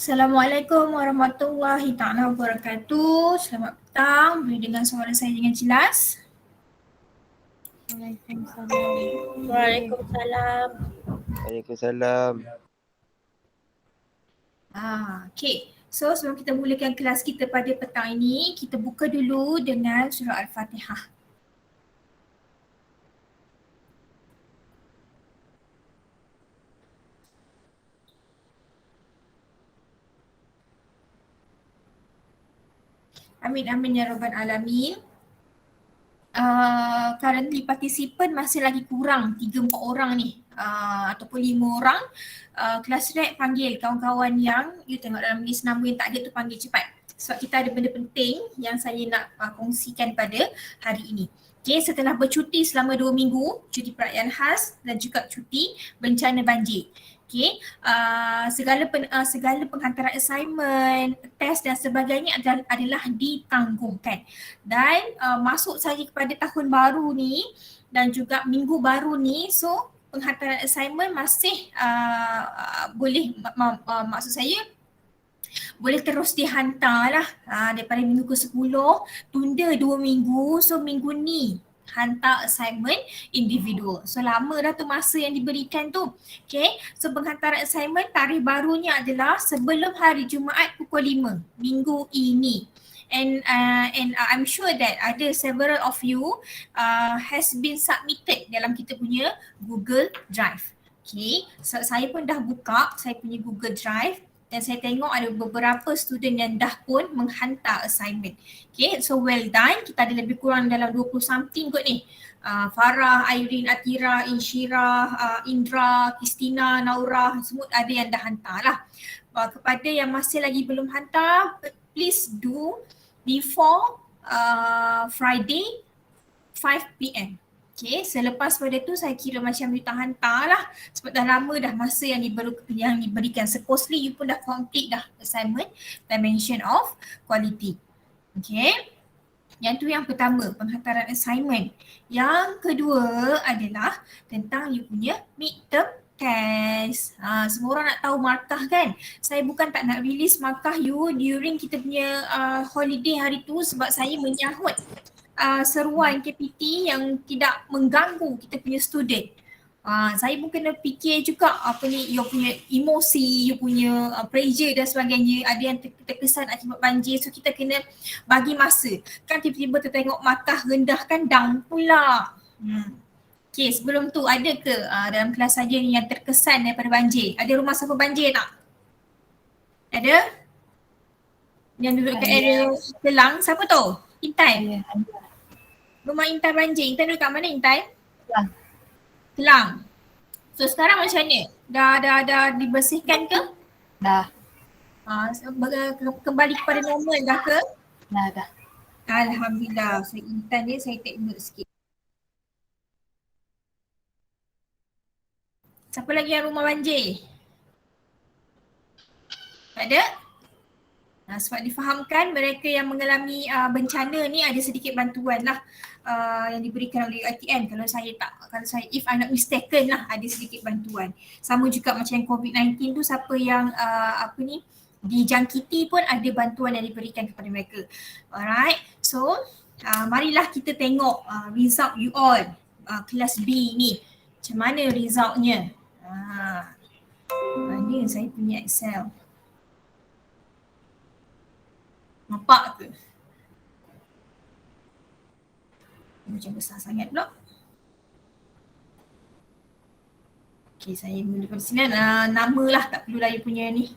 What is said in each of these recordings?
Assalamualaikum warahmatullahi taala wabarakatuh. Selamat petang. Boleh dengar suara saya dengan jelas? Waalaikumsalam. Waalaikumsalam. Waalaikumsalam. Okay. So sebelum kita mulakan kelas kita pada petang ini, kita buka dulu dengan surah Al-Fatihah. Amin amin ya rabbal alamin. Currently participant masih lagi kurang 3-4 orang ni, ataupun 5 orang. Kelas rek panggil kawan-kawan yang you tengok dalam list nama yang tak ada tu, panggil cepat. Sebab kita ada benda penting yang saya nak kongsikan pada hari ini. Okay, setelah bercuti selama 2 minggu, cuti perayaan khas dan juga cuti bencana banjir. Okay, segala penghantaran assignment, test dan sebagainya adalah ditanggungkan. Dan masuk saja kepada tahun baru ni dan juga minggu baru ni, so penghantaran assignment masih boleh, maksud saya boleh terus dihantar lah daripada minggu ke-10, tunda 2 minggu, so minggu ni hantar assignment individual. So lama dah tu masa yang diberikan tu. Okay, so penghantaran assignment tarikh barunya adalah sebelum hari Jumaat pukul 5 minggu ini. And I'm sure that ada several of you has been submitted dalam kita punya Google Drive. Okay, so saya pun dah buka saya punya Google Drive dan saya tengok ada beberapa student yang dah pun menghantar assignment. Okay, so well done. Kita ada lebih kurang dalam 20 something kot ni. Farah, Irene, Atira, Inshira, Indra, Kristina, Naura, semua ada yang dah hantar lah. Kepada yang masih lagi belum hantar, please do before Friday 5 PM. Okay, selepas pada tu saya kira macam you tak hantar lah sebab dah lama dah masa yang diberikan. Supposedly you pun dah complete dah assignment dimension of quality. Okay, yang tu yang pertama, penghantaran assignment. Yang kedua adalah tentang you punya midterm test. Semua orang nak tahu markah kan? Saya bukan tak nak release markah you during kita punya holiday hari tu sebab saya menyahut seruan KPT yang tidak mengganggu kita punya student. Saya pun kena fikir juga apa ni, you punya emosi, you punya pressure dan sebagainya. Ada yang terkesan akibat banjir, so kita kena bagi masa. Kan tiba-tiba tertengok markah rendah kan down pula. Okay, sebelum tu ada ke dalam kelas saja ni yang terkesan daripada banjir? Ada rumah siapa banjir tak? Ada? Yang duduk kat area Kelang, siapa tu? Intan? Rumah Intan banjir. Intan duduk kat mana Intan? Kelang. So sekarang macam mana? Dah dibersihkan ke? Dah. Kembali kepada normal dah ke? Dah. Alhamdulillah. So Intan ni saya take note sikit. Siapa lagi yang rumah banjir? Tak ada? Sebab difahamkan mereka yang mengalami bencana ni ada sedikit bantuan lah yang diberikan oleh UiTM. Kalau saya if I'm not mistaken lah, ada sedikit bantuan. Sama juga macam yang COVID-19 tu, siapa yang dijangkiti pun ada bantuan yang diberikan kepada mereka. Alright, so marilah kita tengok result you all kelas B ni. Macam mana resultnya? Mana saya punya Excel? Nampak ke? Macam besar sangat pula. Okay, saya mulakan sini nama lah, tak perlulah you punya ni.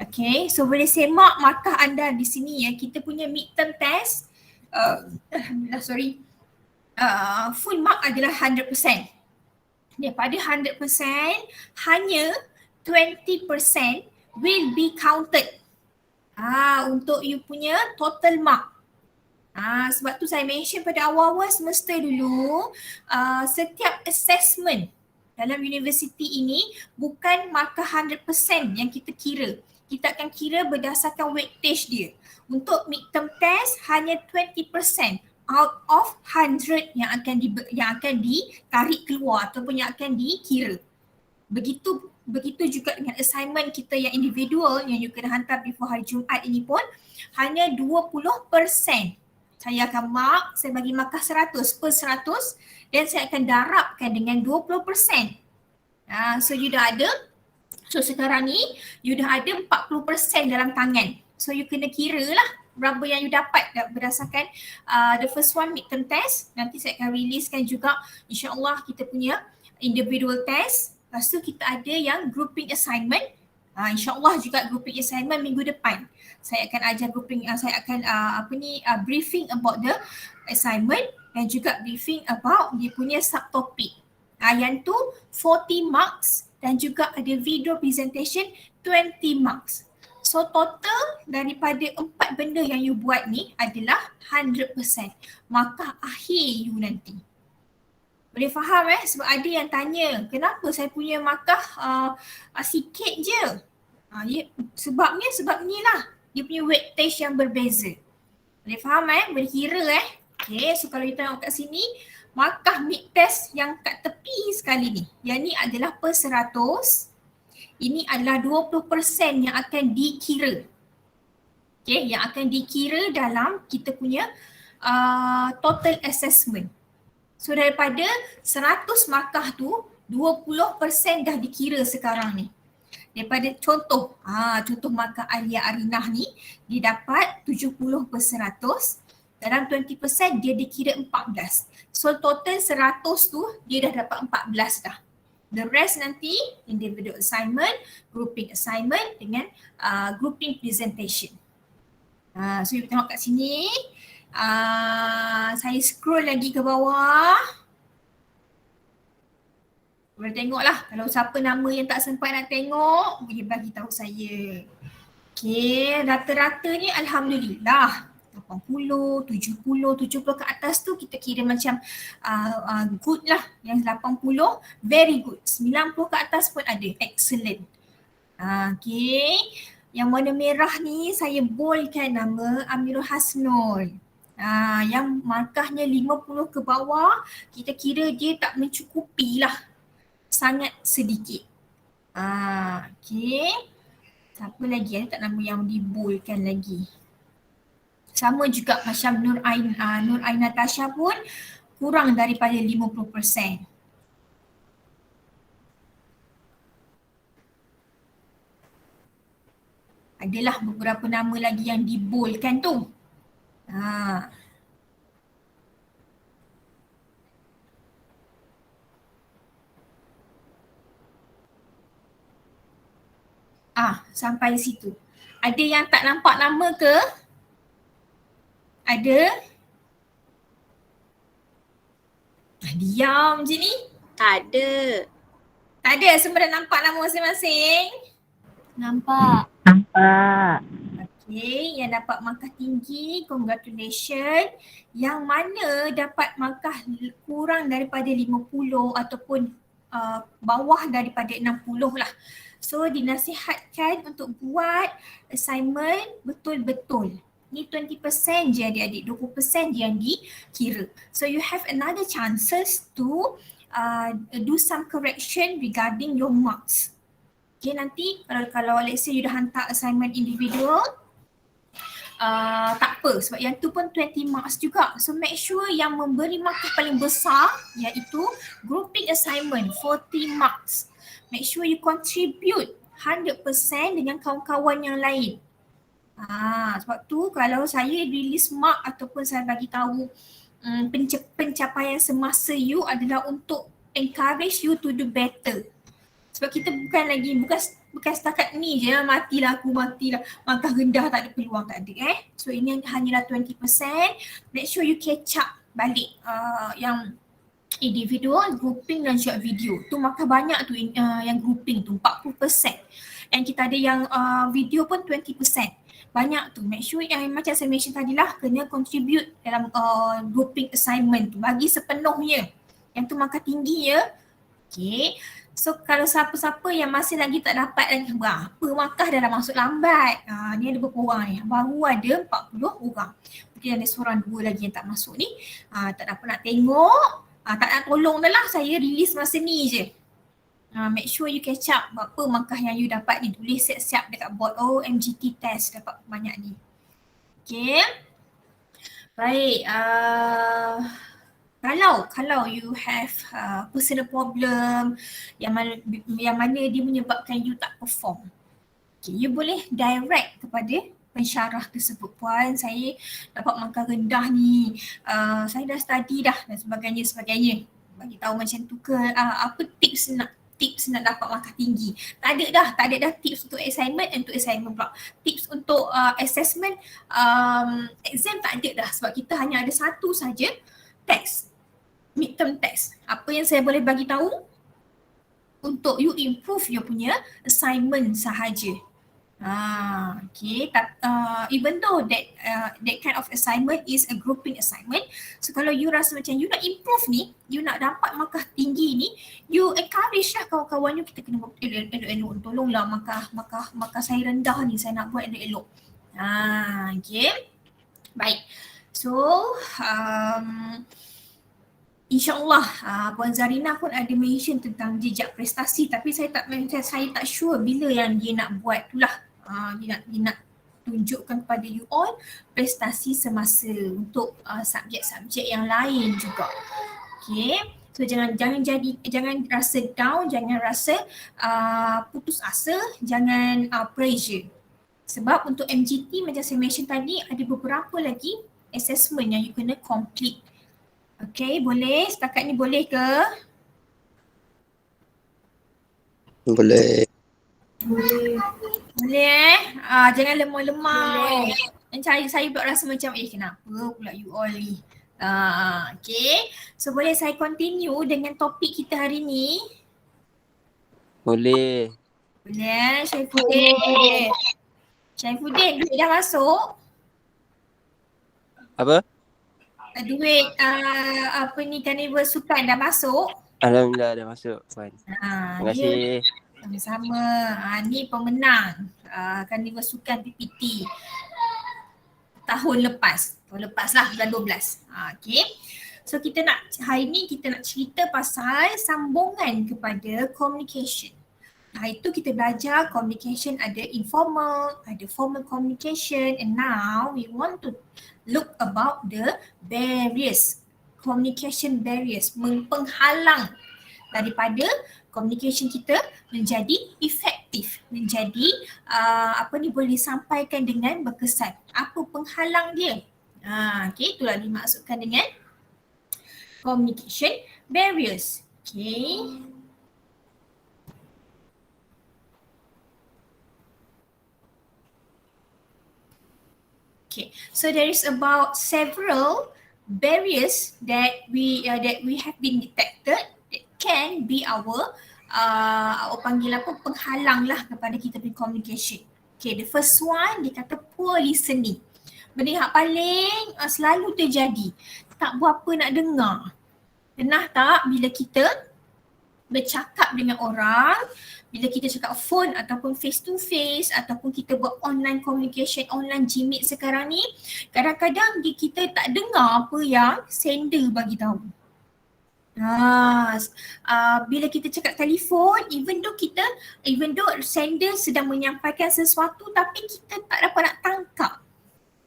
Okay, so boleh semak markah anda di sini ya. Kita punya midterm test, alhamdulillah full mark adalah 100%. Daripada 100%, hanya 20% will be counted untuk you punya total mark. Sebab tu saya mention pada awal-awal semester dulu, setiap assessment dalam universiti ini bukan markah 100% yang kita kira. Kita akan kira berdasarkan weightage dia. Untuk midterm test hanya 20% out of 100 yang akan ditarik keluar ataupun yang akan dikira. Begitu juga dengan assignment kita yang individual yang you kena hantar before hari Jumaat ini pun hanya 20%. Saya akan saya bagi markah 100 per 100 dan saya akan darabkan dengan 20%. So you dah ada, so sekarang ni you dah ada 40% dalam tangan. So you kena kira lah berapa yang you dapat berdasarkan the first one midterm test. Nanti saya akan releasekan juga insyaAllah kita punya individual test. Lepas tu kita ada yang grouping assignment. InsyaAllah juga grouping assignment minggu depan. Saya akan ajar grouping, saya akan briefing about the assignment dan juga briefing about dia punya subtopik. Yang tu 40 marks dan juga ada video presentation 20 marks. So total daripada 4 benda yang you buat ni adalah 100%. Markah akhir you nanti. Boleh faham sebab ada yang tanya kenapa saya punya markah sikit je. Sebab ni lah. Dia punya weightage yang berbeza. Boleh faham boleh kira Okay, so kalau kita tengok kat sini markah mid test yang kat tepi sekali ni. Yang ni adalah per 100. Ini adalah 20% yang akan dikira. Okay, yang akan dikira dalam kita punya total assessment. So daripada 100 markah tu, 20% dah dikira sekarang ni. Daripada contoh markah Alia Arinah ni, dia dapat 70 per 100. Dalam 20% dia dikira 14. So total 100 tu dia dah dapat 14 dah. The rest nanti individual assignment, grouping assignment dengan grouping presentation. So you tengok kat sini. Saya scroll lagi ke bawah. Boleh tengok lah. Kalau siapa nama yang tak sempat nak tengok, boleh bagi tahu saya. Okay, rata-rata ni Alhamdulillah. 80, 70 ke atas tu kita kira macam good lah. Yang 80 very good. 90 ke atas pun ada. Excellent. Okay. Yang warna merah ni saya boldkan nama Amirul Hasnul. Yang markahnya 50 ke bawah, kita kira dia tak mencukupi lah. Sangat sedikit. Okay. Siapa lagi tak nama yang diboldkan lagi? Sama juga macam Nur Ain Natasha pun kurang daripada 50%. Adalah beberapa nama lagi yang diboldkan tu. Sampai situ. Ada yang tak nampak nama ke? Ada? Diam je ni. Tak ada. Tak ada? Semua dah nampak nama masing-masing? Nampak. Okay, yang dapat markah tinggi, congratulations. Yang mana dapat markah kurang daripada 50 ataupun bawah daripada 60 lah. So dinasihatkan untuk buat assignment betul-betul. Ni 20% je adik-adik, 20% je yang dikira. So you have another chances to do some correction regarding your marks. Okay, nanti kalau let's say you dah hantar assignment individual, tak apa sebab yang tu pun 20 marks juga. So make sure yang memberi markah paling besar iaitu grouping assignment 40 marks. Make sure you contribute 100% dengan kawan-kawan yang lain. Sebab tu kalau saya release mark ataupun saya bagi tahu pencapaian semasa you adalah untuk encourage you to do better. Sebab kita bukan setakat ni je matilah, markah rendah tak ada peluang, tak ada So ini hanyalah 20%. Make sure you catch up balik yang individual, grouping dan short video. Tu markah banyak tu yang grouping tu 40%. And kita ada yang video pun 20%. Banyak tu. Make sure yang macam saya mention tadi lah, kena contribute dalam grouping assignment tu. Bagi sepenuhnya. Yang tu markah tinggi ya. Okay. So kalau siapa-siapa yang masih lagi tak dapat lagi berapa markah dah masuk lambat. Ni ada berapa orang ni? Baru ada 40 orang. Mungkin ada seorang dua lagi yang tak masuk ni. Tak dapat nak tengok. Tak nak tolong dah lah. Saya release masa ni je. Make sure you catch up berapa markah yang you dapat ni. Tulis siap-siap dekat board. Oh, MGT test dapat banyak ni. Okay. Baik. Kalau you have personal problem yang mana dia menyebabkan you tak perform. Okay, you boleh direct kepada pensyarah tersebut. Puan, saya dapat markah rendah ni. Saya dah study dah dan sebagainya. Bagi tahu macam tu ke, apa tips nak dapat markah tinggi. Tak ada dah tips untuk assignment pula. Tips untuk assessment, exam tak ada dah sebab kita hanya ada satu saja test, midterm test. Apa yang saya boleh bagi tahu untuk you improve you punya assignment sahaja. Okay. Even though that kind of assignment is a grouping assignment, so kalau you rasa macam you nak improve ni, you nak dapat markah tinggi ni, you encourage lah kawan-kawan you, kita kena buat elok-elok. Tolonglah markah saya rendah ni, saya nak buat elok-elok. Okay. Baik. So, InsyaAllah Puan Zarina pun ada mention tentang jejak prestasi, tapi saya tak sure bila yang dia nak buat tu lah. Dia nak tunjukkan kepada you all prestasi semasa untuk subjek-subjek yang lain juga. Okay. So jangan rasa down, jangan rasa putus asa, jangan pressure. Sebab untuk MGT macam saya mention tadi, ada beberapa lagi assessment yang you kena complete. Okay, boleh? Setakat ni boleh ke? Boleh. Boleh jangan lemah-lemah. Boleh. Saya pula rasa macam kenapa pula you all ni. Okay. So boleh saya continue dengan topik kita hari ni? Boleh. Boleh. Syaifuddin, duit dah masuk? Apa? Duit carnival sukan dah masuk? Alhamdulillah dah masuk, Puan. Terima kasih. Sama-sama. Ni pemenang carnival sukan PPT tahun lepas lah, bulan 12. Okay. So hari ni kita nak cerita pasal sambungan kepada communication. Itu kita belajar communication ada informal, ada formal communication, and now we want to look about the barriers, communication barriers, penghalang daripada communication kita menjadi efektif, menjadi boleh disampaikan dengan berkesan. Apa penghalang dia? Okay, itulah dimaksudkan dengan communication barriers. Okay. Okay, so there is about several barriers that we have been detected that can be our penghalang lah kepada kita punya communication. Okay, the first one dia kata poor listening. Benda yang paling selalu terjadi, tak berapa nak dengar. Pernah tak bila kita bercakap dengan orang, bila kita cakap phone ataupun face to face ataupun kita buat online communication, online Gmeet sekarang ni, kadang-kadang kita tak dengar apa yang sender bagi tahu. Bila kita cakap telefon, even though sender sedang menyampaikan sesuatu, tapi kita tak dapat nak tangkap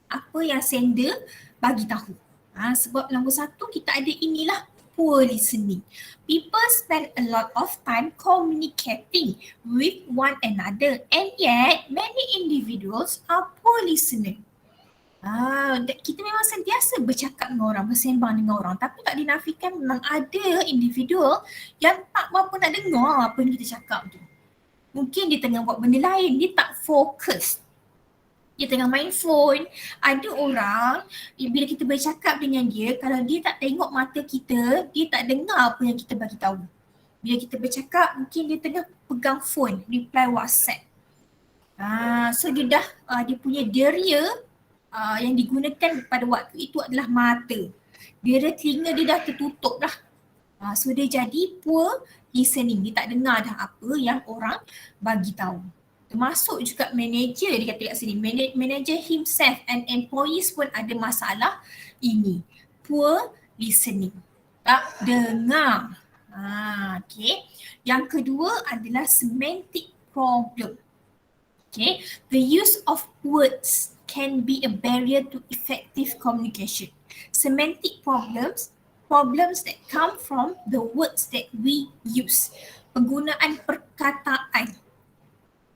apa yang sender bagi tahu. Sebab nombor satu, kita ada inilah poor listening. People spend a lot of time communicating with one another, and yet many individuals are poor listener. Kita memang sentiasa bercakap dengan orang, bersembang dengan orang, tapi tak dinafikan memang ada individu yang tak berapa nak dengar apa yang kita cakap tu. Mungkin dia tengah buat benda lain, dia tak fokus. Dia tengah main phone. Ada orang, bila kita bercakap dengan dia, kalau dia tak tengok mata kita, dia tak dengar apa yang kita bagi tahu. Bila kita bercakap, mungkin dia tengah pegang phone, reply WhatsApp. So dia punya deria yang digunakan pada waktu itu adalah mata. Deria telinga dia dah tertutup dah. So dia jadi poor listening. Dia tak dengar dah apa yang orang bagi tahu. Termasuk juga manager, dia kata kat sini, manager himself and employees pun ada masalah ini. Poor listening. Tak dengar. Okay. Yang kedua adalah semantic problem. Okay. The use of words can be a barrier to effective communication. Semantic problems that come from the words that we use. Penggunaan perkataan.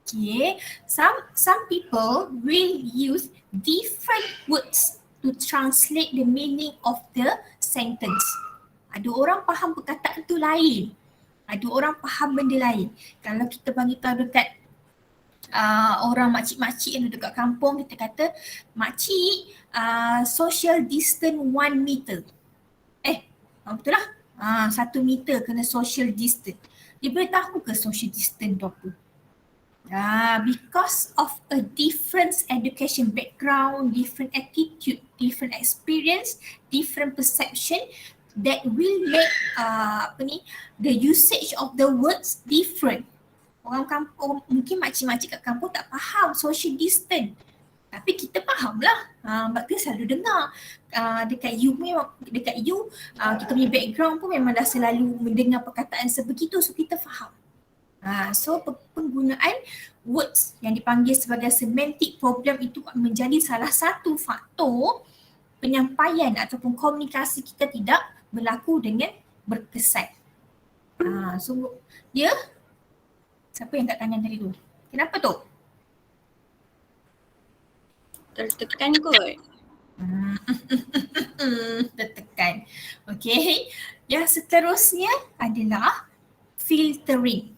Okay. Some people will use different words to translate the meaning of the sentence. Ada orang faham perkataan tu lain. Ada orang faham benda lain. Kalau kita bagi tahu dekat orang makcik-makcik yang duduk kat kampung, kita kata, makcik, social distance 1 meter. Betul lah. 1 meter kena social distance. Dia boleh tahu ke social distance tu apa? Because of a different education background, different attitude, different experience, different perception, that will make the usage of the words different. Orang kampung, mungkin makcik-makcik kat kampung tak faham social distance. Tapi kita faham lah. Sebab kita selalu dengar. Dekat you, kita punya background pun memang dah selalu mendengar perkataan sebegitu, so kita faham. So penggunaan words yang dipanggil sebagai semantic problem itu menjadi salah satu faktor penyampaian ataupun komunikasi kita tidak berlaku dengan berkesan. So dia, siapa yang kat tangan tadi tu? Kenapa tu? Tertekan kot. Tertekan. Okay. Yang seterusnya adalah filtering.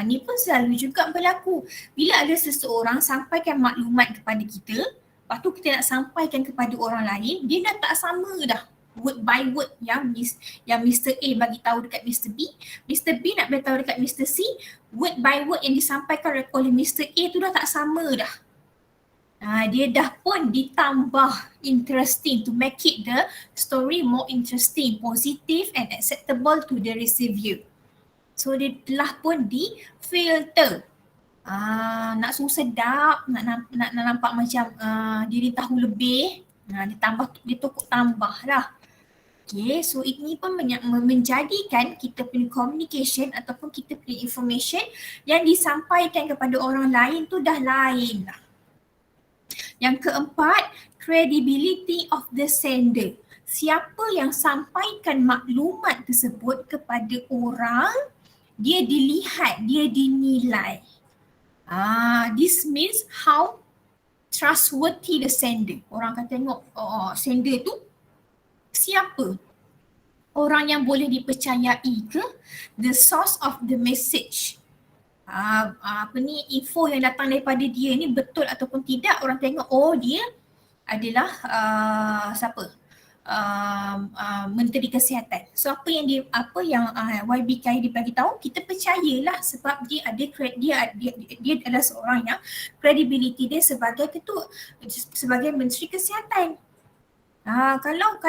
Ni pun selalu juga berlaku. Bila ada seseorang sampaikan maklumat kepada kita, lepas tu kita nak sampaikan kepada orang lain, dia dah tak sama dah. Word by word yang Mr. A bagi tahu dekat Mr. B, Mr. B nak beritahu dekat Mr. C, word by word yang disampaikan oleh Mr. A tu dah tak sama dah. Dia dah pun ditambah interesting to make it the story more interesting, positive and acceptable to the receiver. So dia telah pun di-filter. Nak suruh sedap, nak nampak macam diri tahu lebih, dia tokok tambah lah. Okay, so ini pun menjadikan kita punya communication ataupun kita punya information yang disampaikan kepada orang lain tu dah lain lah. Yang keempat, credibility of the sender. Siapa yang sampaikan maklumat tersebut kepada orang, dia dilihat, dia dinilai. This means how trustworthy the sender. Orang akan tengok sender tu siapa? Orang yang boleh dipercayai ke? The source of the message. Info yang datang daripada dia ni betul ataupun tidak, orang tengok dia adalah siapa? Menteri Kesihatan. So apa yang YBK dibagi tahu, kita percayalah sebab dia adalah seorang yang credibility dia sebagai ketua, sebagai Menteri Kesihatan. Kalau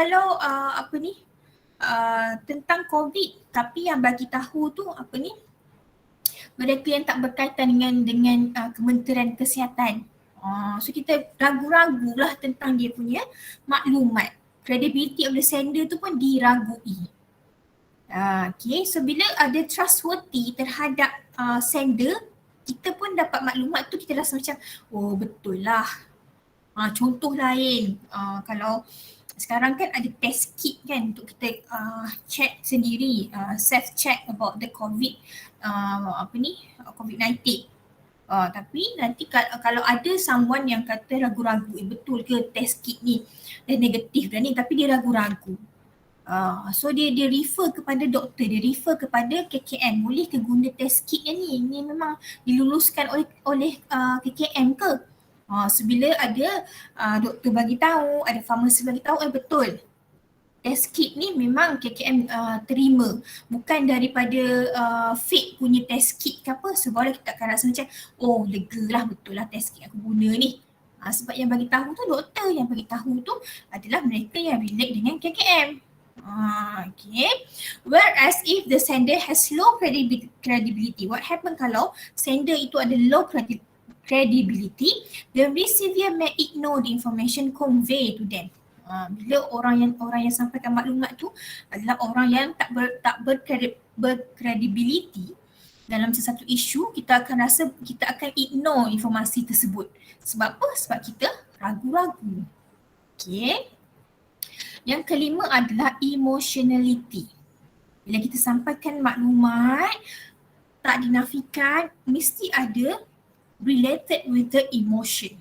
tentang COVID, tapi yang bagi tahu tu mereka yang tak berkaitan dengan Kementerian Kesihatan. So kita ragu-ragulah tentang dia punya maklumat. Credibility of the sender tu pun diragui. Okay, so bila ada trustworthy terhadap sender, kita pun dapat maklumat tu, kita rasa macam betul lah. Contoh lain, kalau sekarang kan ada test kit kan untuk kita check sendiri, self check about the COVID-19. Tapi nanti kalau ada someone yang kata ragu-ragu, betul ke test kit ni dah negatif dah ni, tapi dia ragu-ragu. So dia refer kepada doktor, dia refer kepada KKM, boleh ke guna test kit yang ni? Ini memang diluluskan oleh KKM ke? So bila ada doktor bagi tahu, ada farmasi bagi tahu, betul. Test kit ni memang KKM terima, bukan daripada fake punya test kit ke apa. Sebab kita akan rasa macam lega lah, betul lah test kit aku guna ni. Sebab yang bagi tahu tu doktor, yang bagi tahu tu adalah mereka yang relate dengan KKM. Okay. Whereas if the sender has low credibility, what happen kalau sender itu ada low credibility, the receiver may ignore the information conveyed to them. Bila orang yang sampaikan maklumat tu adalah orang yang tak berkredibiliti dalam sesuatu isu, kita akan rasa kita akan ignore informasi tersebut. Sebab apa? Sebab kita ragu-ragu. Okay. Yang kelima adalah emotionality. Bila kita sampaikan maklumat, tak dinafikan, mesti ada related with the emotion.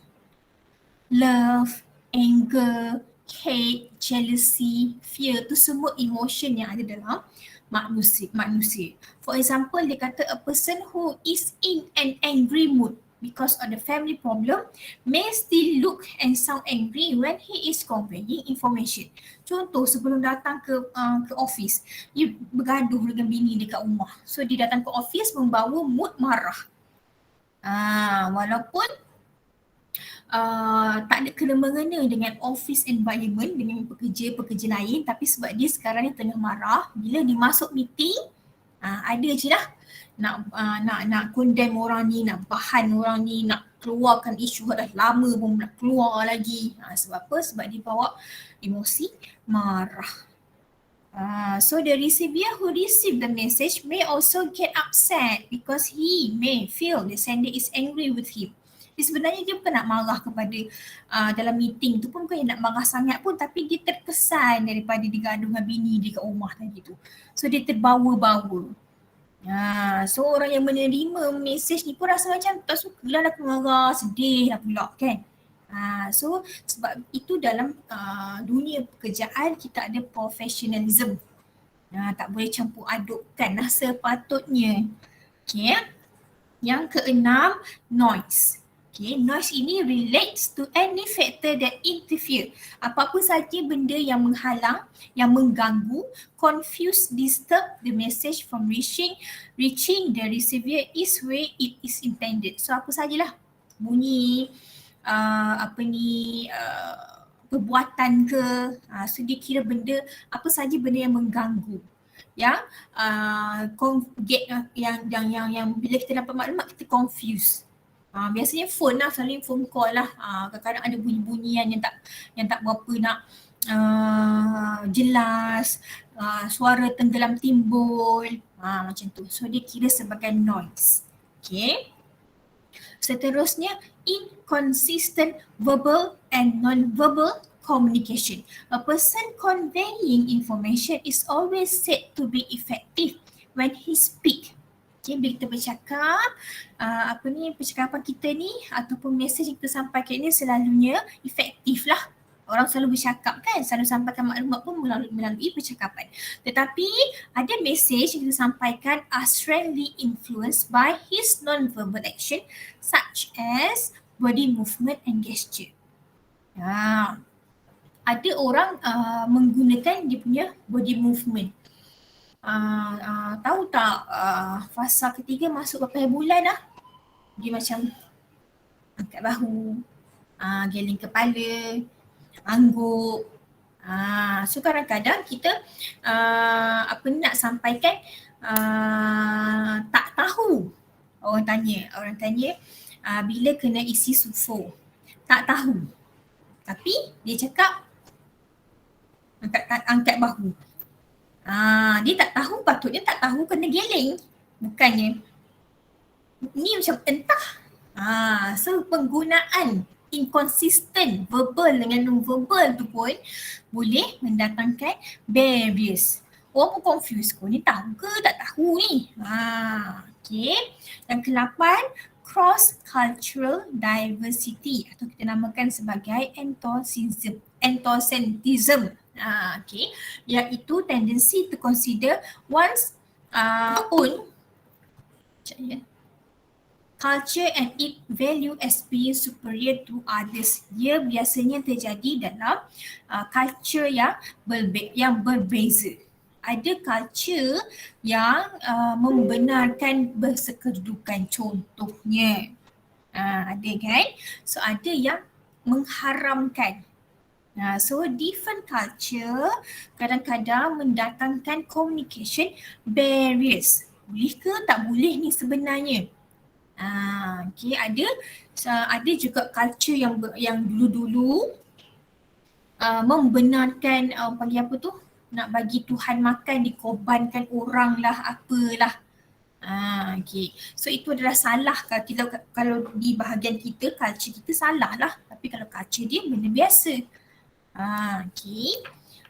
Love, anger, hate, jealousy, fear, tu semua emotion yang ada dalam manusia. For example, dia kata a person who is in an angry mood because of the family problem may still look and sound angry when he is conveying information. Contoh, sebelum datang ke office, dia bergaduh dengan bini dekat rumah. So dia datang ke office membawa mood marah. Walaupun tak ada kena-mengena dengan office environment, dengan pekerja-pekerja lain, tapi sebab dia sekarang ni tengah marah, bila dia masuk meeting, ada je lah nak condemn orang ni, nak bahan orang ni, nak keluarkan isu dah lama pun nak keluar lagi. Sebab apa? Sebab dia bawa emosi marah. So the receiver who received the message may also get upset because he may feel the sender is angry with him. Dia sebenarnya dia bukan nak marah kepada dalam meeting tu pun bukan nak marah sangat pun, tapi dia terkesan daripada digaduh dengan bini dia kat rumah tadi tu. So dia terbawa-bawa. So orang yang menerima mesej ni pun rasa macam tak suka lah, nak marah, sedih lah pula kan. So sebab itu dalam dunia pekerjaan kita ada professionalism. Tak boleh campur adukkan lah sepatutnya. Okay. Yang keenam, noise. Okay, noise ini relates to any factor that interfere. Apa-apa saja benda yang menghalang, yang mengganggu, confuse, disturb the message from reaching the receiver is where it is intended. So apa sajalah bunyi, perbuatan ke, so dia kira benda, apa saja benda yang mengganggu. Yang bila kita dapat maklumat kita confuse. Biasanya phone lah, selalu phone call lah. Kadang-kadang ada bunyi-bunyian yang tak berapa nak jelas, suara tenggelam timbul, macam tu. So dia kira sebagai noise. Okay. Seterusnya, inconsistent verbal and non-verbal communication. A person conveying information is always said to be effective when he speak. Okay, bila kita bercakap, percakapan kita ni ataupun mesej yang kita sampaikan ni selalunya efektif lah. Orang selalu bercakap kan, selalu sampaikan maklumat pun melalui percakapan. Tetapi ada mesej yang kita sampaikan are strongly influenced by his non-verbal action such as body movement and gesture. Ada orang menggunakan dia punya body movement. Tahu tak fasa ketiga masuk berapa bulan dah? Dia macam angkat bahu, geleng kepala, angguk. So kadang-kadang kita nak sampaikan tak tahu. Orang tanya bila kena isi sufo. Tak tahu. Tapi dia cakap angkat bahu. Dia tak tahu, patutnya tak tahu kena geleng. Bukannya ni macam entah. So penggunaan inconsistent verbal dengan non-verbal tu pun boleh mendatangkan barriers. Orang pun confused, kau ni tahu ke tak tahu ni? Okay. Yang ke-8, cross-cultural diversity atau kita namakan sebagai enthusiasm. Okay, iaitu tendency to consider one's own culture and its value as being superior to others. Ia biasanya terjadi dalam culture yang berbeza. Ada culture yang membenarkan bersekedudukan, contohnya. Ada kan? So ada yang mengharamkan. So different culture kadang-kadang mendatangkan communication barriers. Boleh ke tak boleh ni sebenarnya? Okay, ada juga culture yang dulu-dulu membenarkan bagi apa tu, nak bagi Tuhan makan, dikorbankan orang lah, apalah. Okay. So itu adalah salah kalau di bahagian kita, culture kita salah lah. Tapi kalau culture dia benda biasa. Okay.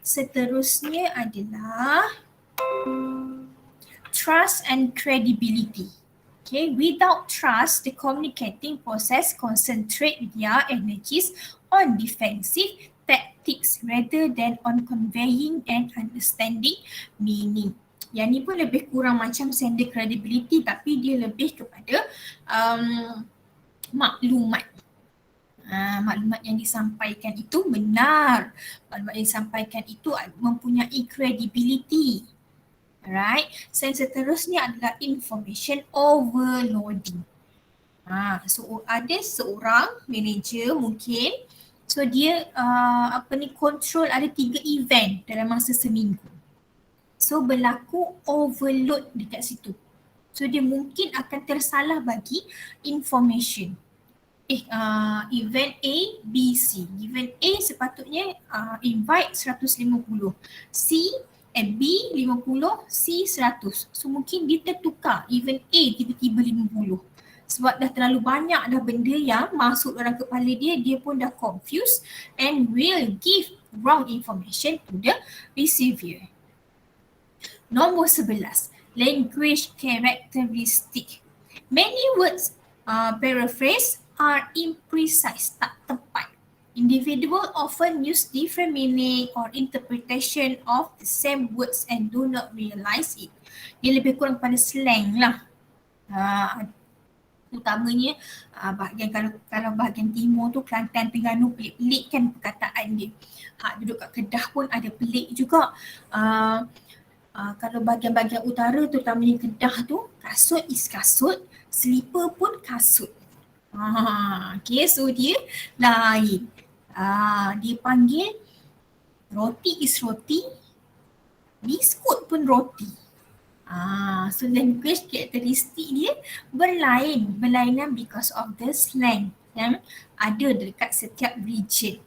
Seterusnya adalah trust and credibility. Okay, without trust, the communicating process concentrate their energies on defensive tactics rather than on conveying and understanding meaning. Yang ni pun lebih kurang macam sender credibility, tapi dia lebih kepada maklumat. Maklumat yang disampaikan itu benar. Maklumat yang disampaikan itu mempunyai credibility. Alright. So yang seterusnya adalah information overloading. So ada seorang manager mungkin, so dia control ada 3 event dalam masa seminggu. So berlaku overload dekat situ. So dia mungkin akan tersalah bagi information. Event A, B, C. Event A sepatutnya invite 150. B 50, C 100. So mungkin dia tertukar. Event A tiba-tiba 50. Sebab dah terlalu banyak dah benda yang masuk dalam kepala dia, dia pun dah confused and will give wrong information to the receiver. Nombor 11, language characteristic. Many words paraphrase are imprecise, tak tepat. Individual often use different meaning or interpretation of the same words and do not realize it. Dia lebih kurang pada slang lah. Utamanya kalau bahagian timur tu, Kelantan, Terengganu, pelik-pelik kan perkataan dia. Duduk kat Kedah pun ada pelik juga. Kalau bahagian-bahagian utara, terutamanya Kedah tu, kasut is kasut, slipper pun kasut. Okay, so dia lain. Dia panggil roti is roti, biskut pun roti. So language karakteristik dia berlainan because of the slang yang ada dekat setiap region.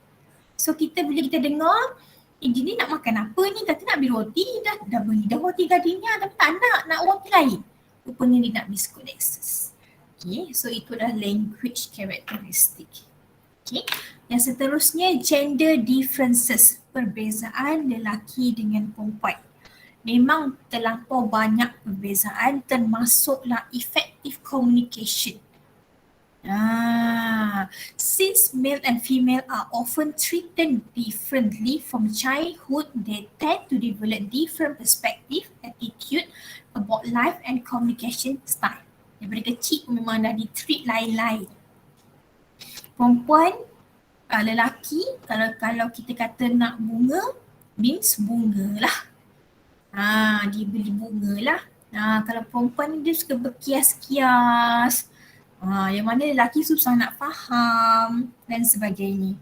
So bila kita dengar, dia ni nak makan apa ni? Kata nak beli roti, dah beli dah roti gadinya, tapi tak nak roti lain. Rupanya dia nak biskut Lexus. Okay, so itu adalah language characteristic. Okay, yang seterusnya gender differences, perbezaan lelaki dengan perempuan. Memang terlampau banyak perbezaan, termasuklah effective communication. Since male and female are often treated differently from childhood, they tend to develop different perspective, attitude about life and communication style. Daripada kecil pun memang dah di-treat lain-lain. Perempuan, lelaki, kalau kita kata nak bunga, means bunga lah. Dia beli bunga lah. Kalau perempuan dia suka berkias-kias. Yang mana lelaki susah nak faham dan sebagainya.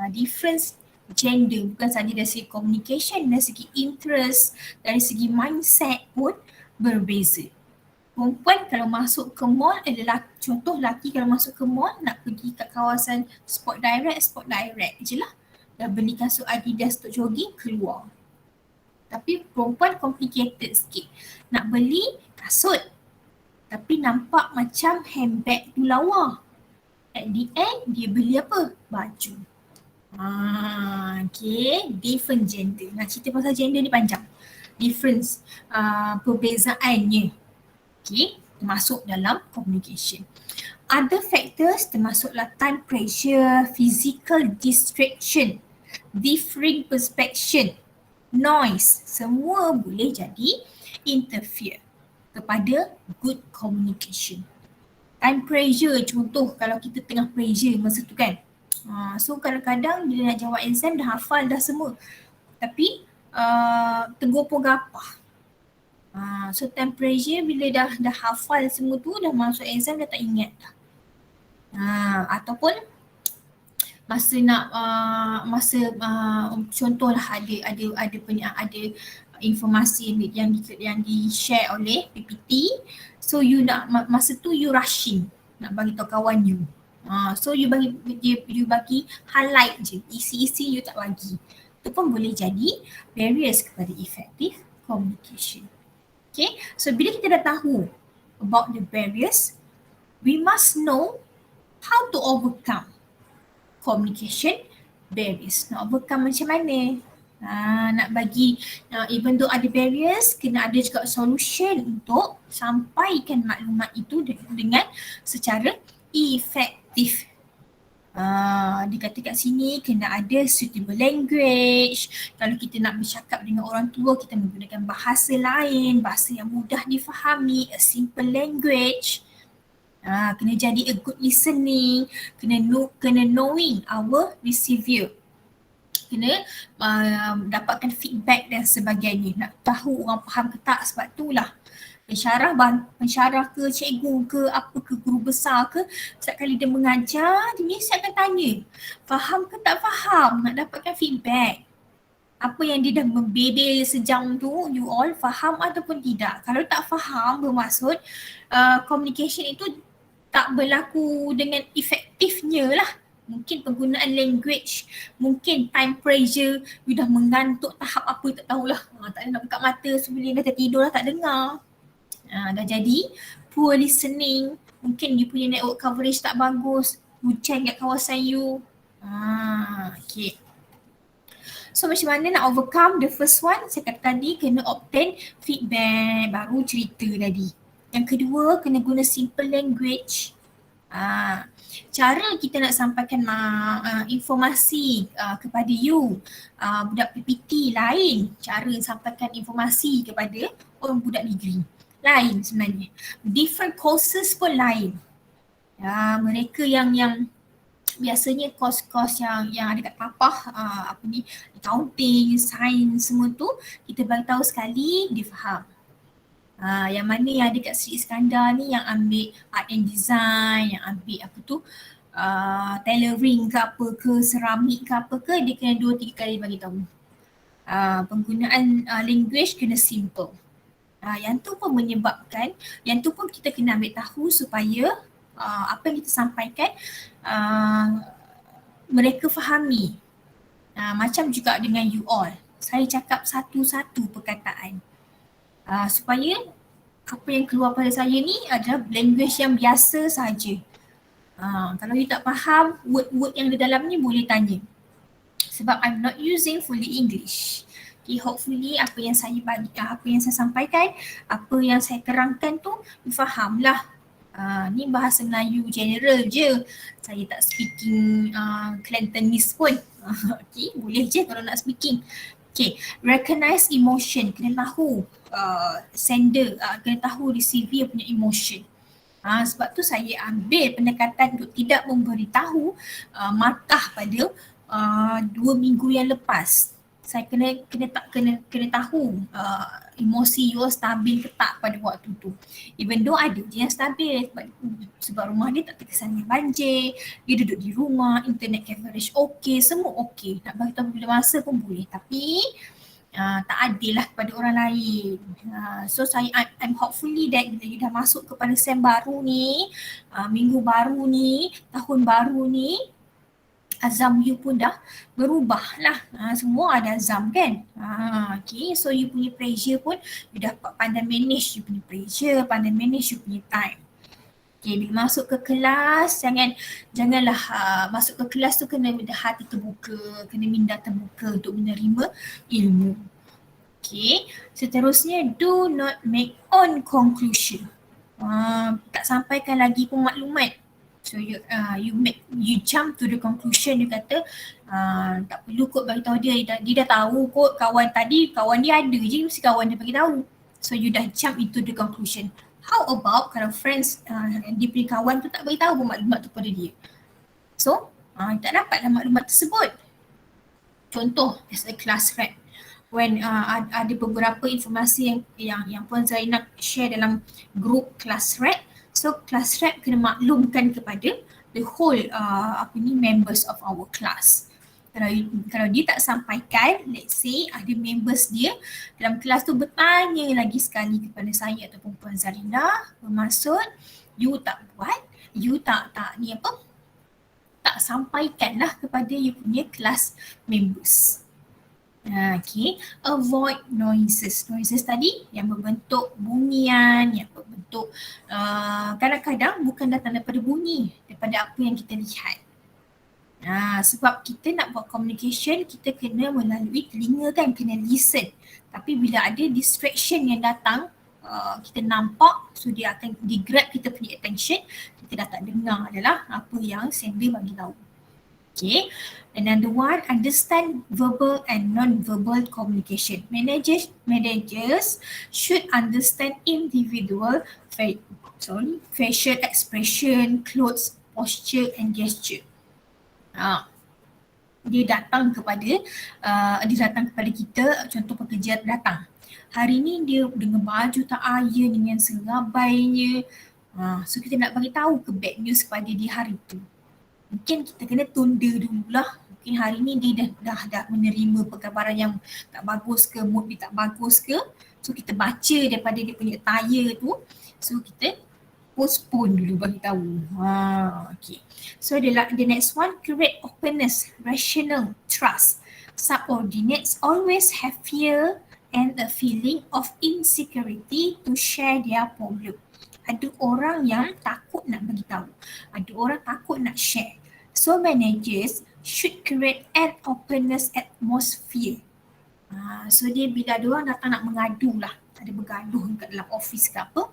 Difference gender bukan sahaja dari segi communication, dari segi interest, dari segi mindset pun berbeza. Perempuan kalau masuk ke mall, contoh lelaki kalau masuk ke mall nak pergi kat kawasan Sport Direct je lah. Dah beli kasut Adidas untuk jogging, keluar. Tapi perempuan complicated sikit. Nak beli kasut tapi nampak macam handbag tu lawa. At the end, dia beli apa? Baju. Okay, different gender. Nak cerita pasal gender ni panjang. Difference, perbezaannya. Okay, termasuk dalam communication. Other factors termasuklah time pressure, physical distraction, differing perception, noise. Semua boleh jadi interfere kepada good communication. Time pressure, contoh kalau kita tengah pressure masa tu kan. So kadang-kadang bila nak jawab exam dah hafal dah semua. Tapi tergopoh gapah. So time pressure bila dah hafal semua tu, dah masuk exam dah tak ingat dah. Ataupun contohlah ada informasi yang di-share oleh PPT. So you nak masa tu you rushing nak bagi tahu kawan you. So you bagi highlight je, isi-isi you tak bagi. Itu pun boleh jadi barriers kepada effective communication. Okay, so bila kita dah tahu about the barriers, we must know how to overcome communication barriers. Nak overcome macam mana? Nak bagi, even though ada barriers, kena ada juga solution untuk sampaikan maklumat itu dengan secara efektif. Dia kata kat sini kena ada suitable language. Kalau kita nak bercakap dengan orang tua, kita menggunakan bahasa lain, bahasa yang mudah difahami, a simple language. Kena jadi a good listening, kena knowing our receiver. Kena dapatkan feedback dan sebagainya. Nak tahu orang faham ke tak, sebab itulah pensyarah ke cikgu ke apa ke guru besar ke, setiap kali dia mengajar dia mesti akan tanya faham ke tak faham, nak dapatkan feedback. Apa yang dia dah membebel sejam tu, you all faham ataupun tidak. Kalau tak faham, bermaksud communication itu tak berlaku dengan efektifnya lah. Mungkin penggunaan language, mungkin time pressure, you dah mengantuk tahap apa tak tahulah. Tak ada nak buka mata sebelum dah tertidur lah, tak dengar. Dah jadi poor listening, mungkin you punya network coverage tak bagus, hujan kat kawasan you. Okay. So macam mana nak overcome? The first one, saya kata tadi, kena obtain feedback, baru cerita tadi. Yang kedua, kena guna simple language. Cara kita nak sampaikan informasi kepada you, budak PPT lain cara sampaikan informasi kepada orang budak negeri. Lain sebenarnya. Different courses pun lain. Mereka yang biasanya kos-kos yang ada kat tapah, accounting, sains semua tu, kita bagi tahu sekali dia faham. Yang mana yang ada kat Sri Iskandar ni, yang ambil art and design, yang ambil tailoring ke apa ke, seramik ke apa ke, dia kena 2-3 kali bagi tahu. Penggunaan language kena simple. Yang tu pun menyebabkan, yang tu pun kita kena ambil tahu supaya apa yang kita sampaikan mereka fahami. Macam juga dengan you all, saya cakap satu-satu perkataan supaya apa yang keluar pada saya ni adalah language yang biasa saja. Kalau you tak faham word-word yang di dalam ni, boleh tanya. Sebab I'm not using fully English. Okay, hopefully apa yang saya sampaikan, apa yang saya terangkan tu, you faham lah. Ni bahasa Melayu general je. Saya tak speaking Cantonese pun. Okay, boleh je kalau nak speaking. Okay, recognize emotion. Kena tahu sender, kena tahu receiver punya emotion. Sebab tu saya ambil pendekatan untuk tidak memberitahu markah pada 2 minggu yang lepas. Saya kena tahu emosi you stabil ke tak pada waktu tu. Even though ada je yang stabil sebab rumah dia tak terkesan banjir, dia duduk di rumah, internet coverage okey, semua okey. Nak bagi tahu bila masa pun boleh, tapi tak adil lah kepada orang lain. So I'm hopefully that bila you dah masuk kepada sem baru ni, minggu baru ni, tahun baru ni, azam you pun dah berubah lah. Semua ada azam kan. Okay, so you punya pressure pun, you dah pandai manage you punya pressure, pandai manage you punya time. Okay, bila masuk ke kelas, janganlah masuk ke kelas tu kena hati terbuka, kena minda terbuka untuk menerima ilmu. Okay, seterusnya, do not make on conclusion. Tak sampaikan lagi pun maklumat. So you jump to the conclusion. You kata tak perlu kot bagi tahu dia dah tahu kot, kawan dia ada je, mesti kawan dia bagi tahu. So you dah jump into the conclusion. How about kalau friends, dia punya kawan tu tak bagi tahu pun maklumat tu pada dia. So tak dapatlah maklumat tersebut. Contoh, as a class rep, when ada beberapa informasi yang Puan Zainab share dalam group class rep. So class rep kena maklumkan kepada the whole members of our class. Kalau dia tak sampaikan, let's say ada members dia dalam kelas tu bertanya lagi sekali kepada saya ataupun Puan Zarina, bermaksud you tak buat, you tak tak sampaikanlah kepada you punya class members. Okay, avoid noises. Noises tadi yang berbentuk bunyian, yang berbentuk kadang-kadang bukan datang daripada bunyi, daripada apa yang kita lihat. Sebab kita nak buat communication, kita kena melalui telinga kan, kena listen. Tapi bila ada distraction yang datang, kita nampak, so dia akan di-grab kita punya attention, kita dah tak dengar adalah apa yang sender bagi tahu. Okay, another one, understand verbal and non-verbal communication. Managers should understand individual facial expression, clothes, posture and gesture. Dia datang kepada kita, contoh pekerja datang. Hari ni dia dengan baju tak iron, dengan serabainya. So kita nak bagi tahu ke bad news kepada dia hari tu. Mungkin kita kena tunda dululah. Mungkin hari ni dia dah menerima perkabaran yang tak bagus ke, mood dia tak bagus ke. So kita baca daripada dia punya attire tu. So kita postpone dulu bagi tahu. Okay. So the next one, create openness, rational trust. Subordinates always have fear and a feeling of insecurity to share their problem. Ada orang yang takut nak bagi tahu. Ada orang takut nak share. So managers should create an openness atmosphere. So dia bila ada orang datang nak mengadu lah, ada bergaduh kat dalam office ke apa,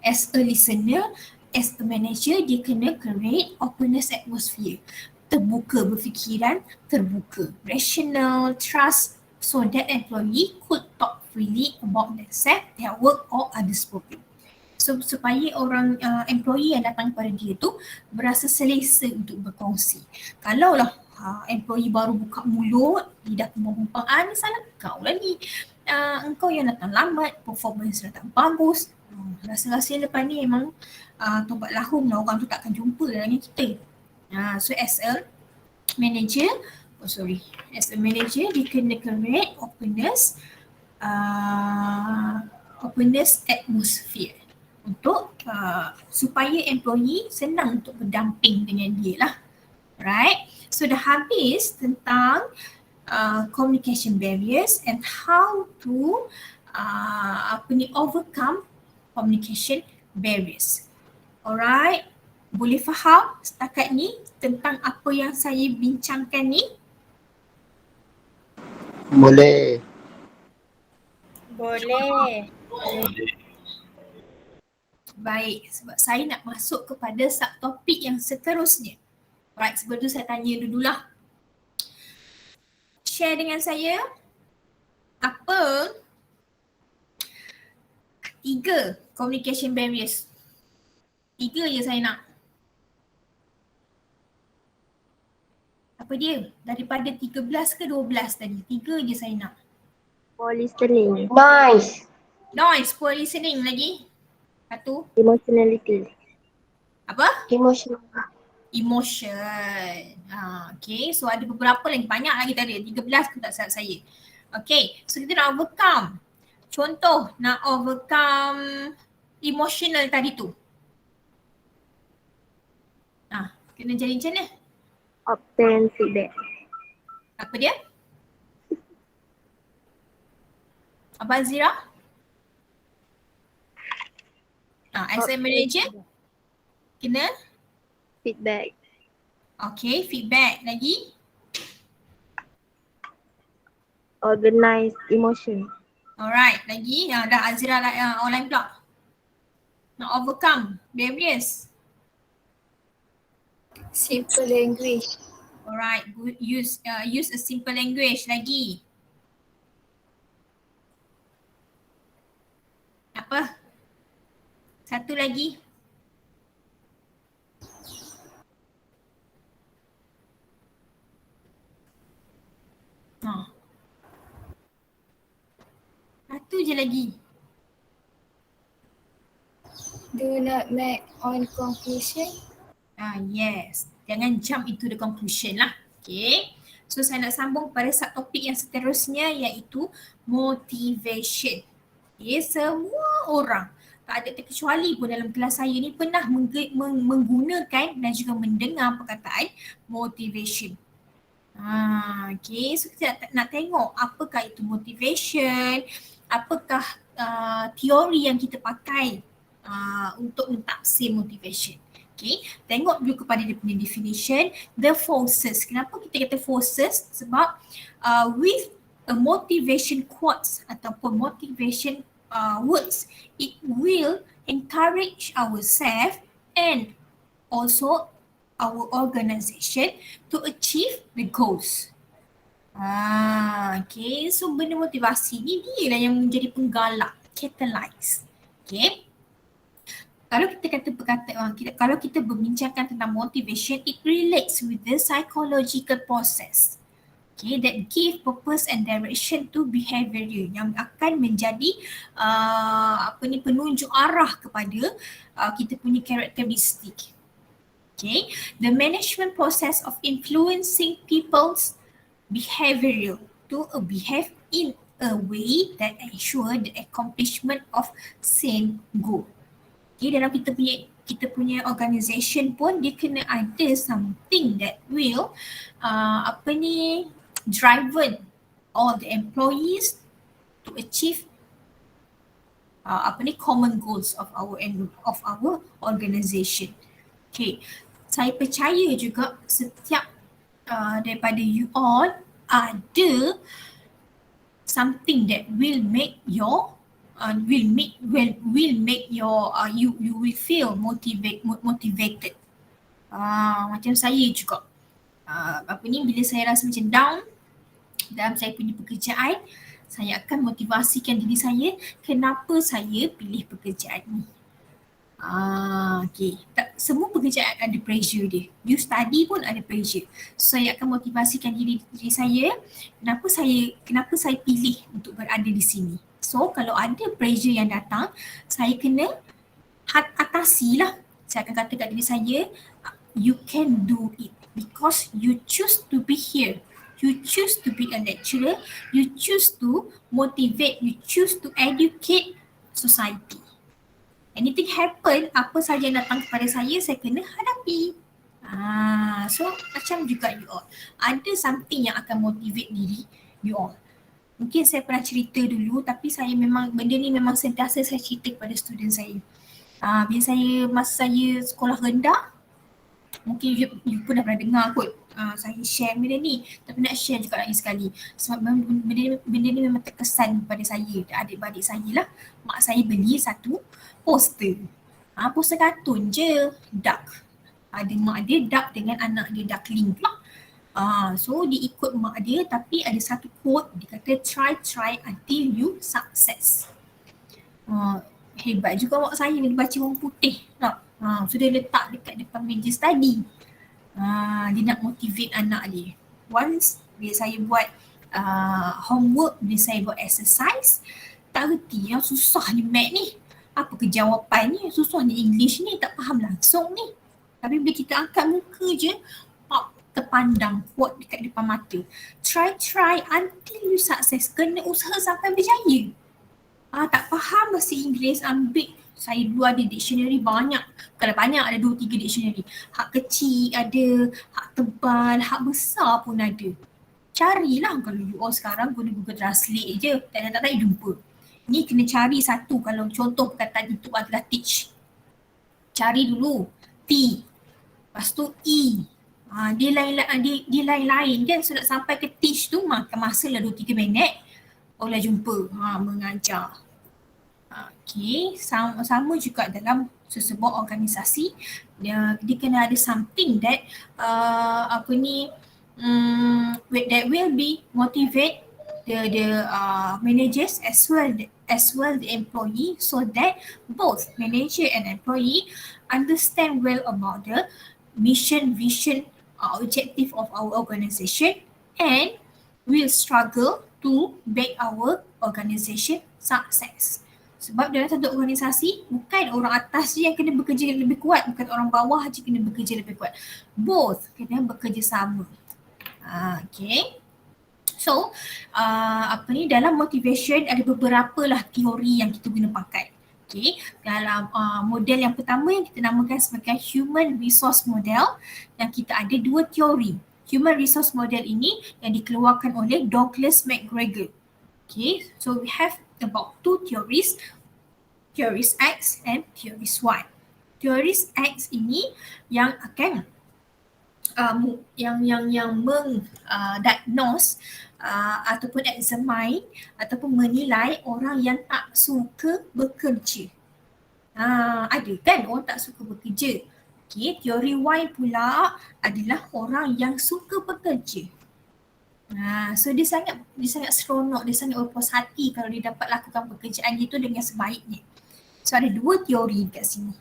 as a listener, as a manager, dia kena create openness atmosphere. Terbuka berfikiran, terbuka, rational, trust, so that employee could talk freely about themselves, their work or others' problem. So supaya orang employee yang datang kepada dia tu berasa selesa untuk berkongsi. Kalau lah employee baru buka mulut, dia dah pumpang, ni salah kau lah ni. Engkau yang datang lambat, performance datang bagus. Rasa-rasa lepas ni memang tobat lahum lah, orang tu takkan jumpa dengan kita. So as a manager, dia kena create openness atmosphere untuk supaya employee senang untuk berdamping dengan dia lah. Right? So dah habis tentang communication barriers and how to overcome communication barriers. Alright? Boleh faham setakat ni tentang apa yang saya bincangkan ni? Boleh. Baik, sebab saya nak masuk kepada subtopik yang seterusnya. Alright, sebelum tu saya tanya dululah. Share dengan saya apa 3 communication barriers. 3 je saya nak. Apa dia? Daripada 13 ke 12 tadi? 3 je saya nak. Poor listening. Noise, poor listening lagi. Satu. Emotionality. Apa? Emotion. Emotion. Okay, so ada beberapa lagi, banyak lagi tadi. 13 tu tak salah saya. Okay, so kita nak overcome. Contoh nak overcome emotional tadi tu. Kena jadi macam mana? Obtain feedback. Apa dia? Abang Zira? As a manager, kena? Feedback. Okay, feedback. Lagi? Organize emotion. Alright, lagi? Dah Azira online pula. Nak overcome barriers. Simple language. Alright, good. Use a simple language. Lagi? Apa? Satu lagi. Satu je lagi. Do not make on conclusion. Yes. Jangan jump into the conclusion lah. Okay. So saya nak sambung pada subtopik yang seterusnya iaitu motivation. Okay, semua orang. tak ada terkecuali pun dalam kelas saya ni pernah menggunakan dan juga mendengar perkataan motivation. Okay, so kita nak tengok apakah itu motivation, apakah teori yang kita pakai untuk mentaksir motivation. Okay, tengok dulu kepada dia punya definition, the forces. Kenapa kita kata forces? Sebab with a motivation quotes ataupun motivation words, it will encourage ourselves and also our organisation to achieve the goals. Okay, so benda motivasi ni dia lah yang menjadi penggalak, catalyze. Okay. Kalau kita berbincangkan tentang motivation, it relates with the psychological process, okay, that give purpose and direction to behavior yang akan menjadi penunjuk arah kepada kita punya karakteristik. Okay, the management process of influencing people's behavior to behave in a way that ensure the accomplishment of same goal. Okay, dalam kita punya organisation pun dia kena ada something that will driven all the employees to achieve common goals of our organisation. Okay, saya percaya juga setiap daripada you all ada something that will make your you will feel motivated. Macam saya juga. Bila saya rasa macam down dalam saya punya pekerjaan, saya akan motivasikan diri saya kenapa saya pilih pekerjaan ni. Okay. Semua pekerjaan ada pressure dia. You study pun ada pressure. So saya akan motivasikan diri saya kenapa saya pilih untuk berada di sini. So kalau ada pressure yang datang, saya kena atasilah. Saya akan kata kat diri saya, you can do it because you choose to be here. You choose to be a lecturer. You choose to motivate. You choose to educate society. Anything happen, apa saja yang datang kepada saya kena hadapi. So macam juga you all. Ada something yang akan motivate diri you all. Mungkin saya pernah cerita dulu, tapi benda ni memang sentiasa saya cerita kepada student saya. Masa saya sekolah rendah, mungkin you pun dah pernah dengar kot. Saya share benda ni, tapi nak share juga lagi sekali. Sebab benda ni memang terkesan pada saya dan adik-beradik saya lah. Mak saya beli satu poster. Poster kartun je, duck. Ada mak dia duck dengan anak dia duckling pula. So dia ikut mak dia, tapi ada satu quote, dia kata try until you success. Hebat juga mak saya bila baca orang putih tak? So dia letak dekat depan meja study. Dia nak motivate anak dia. Once bila saya buat homework, bila saya buat exercise, tak reti yang susah ni math ni. Apa kejawapan ni, susah ni English ni, tak faham langsung ni. Tapi bila kita angkat muka je, terpandang quote dekat depan mata. Try until you success. Kena usaha sampai berjaya. Tak faham bahasa Inggeris, ambil. Saya dulu ada dictionary banyak. Kalau banyak, ada 2-3 dictionary. Hak kecil ada, hak tebal, hak besar pun ada. Carilah. Kalau you all sekarang guna Google Translate je, tak jumpa. Ni kena cari satu. Kalau contoh perkataan itu adalah teach. Cari dulu T. Lepas tu E. Dia lain-lain kan. So nak sampai ke teach tu makan masa lah 2-3 minit. Barulah jumpa mengajar. Okay, sama juga dalam sesebuah organisasi. Dia kena ada something that that will be motivate the managers as well the employee, so that both manager and employee understand well about the mission, vision, objective of our organisation, and will struggle to make our organisation success. Sebab dalam satu organisasi, bukan orang atas je yang kena bekerja lebih kuat, bukan orang bawah je kena bekerja lebih kuat. Both kena bekerja sama. Okay. So, dalam motivation ada beberapa lah teori yang kita guna pakai. Okay, dalam model yang pertama yang kita namakan sebagai human resource model, yang kita ada dua teori. Human resource model ini yang dikeluarkan oleh Douglas McGregor. Okay, so we have about two theories, theories X and theories Y. Theories X ini yang akan yang diagnose ataupun examine ataupun menilai orang yang tak suka bekerja. Ada kan orang tak suka bekerja. Okay, teori Y pula adalah orang yang suka bekerja. So dia sangat seronok, dia sangat berpuas hati kalau dia dapat lakukan pekerjaan dia tu dengan sebaiknya. So ada dua teori kat sini.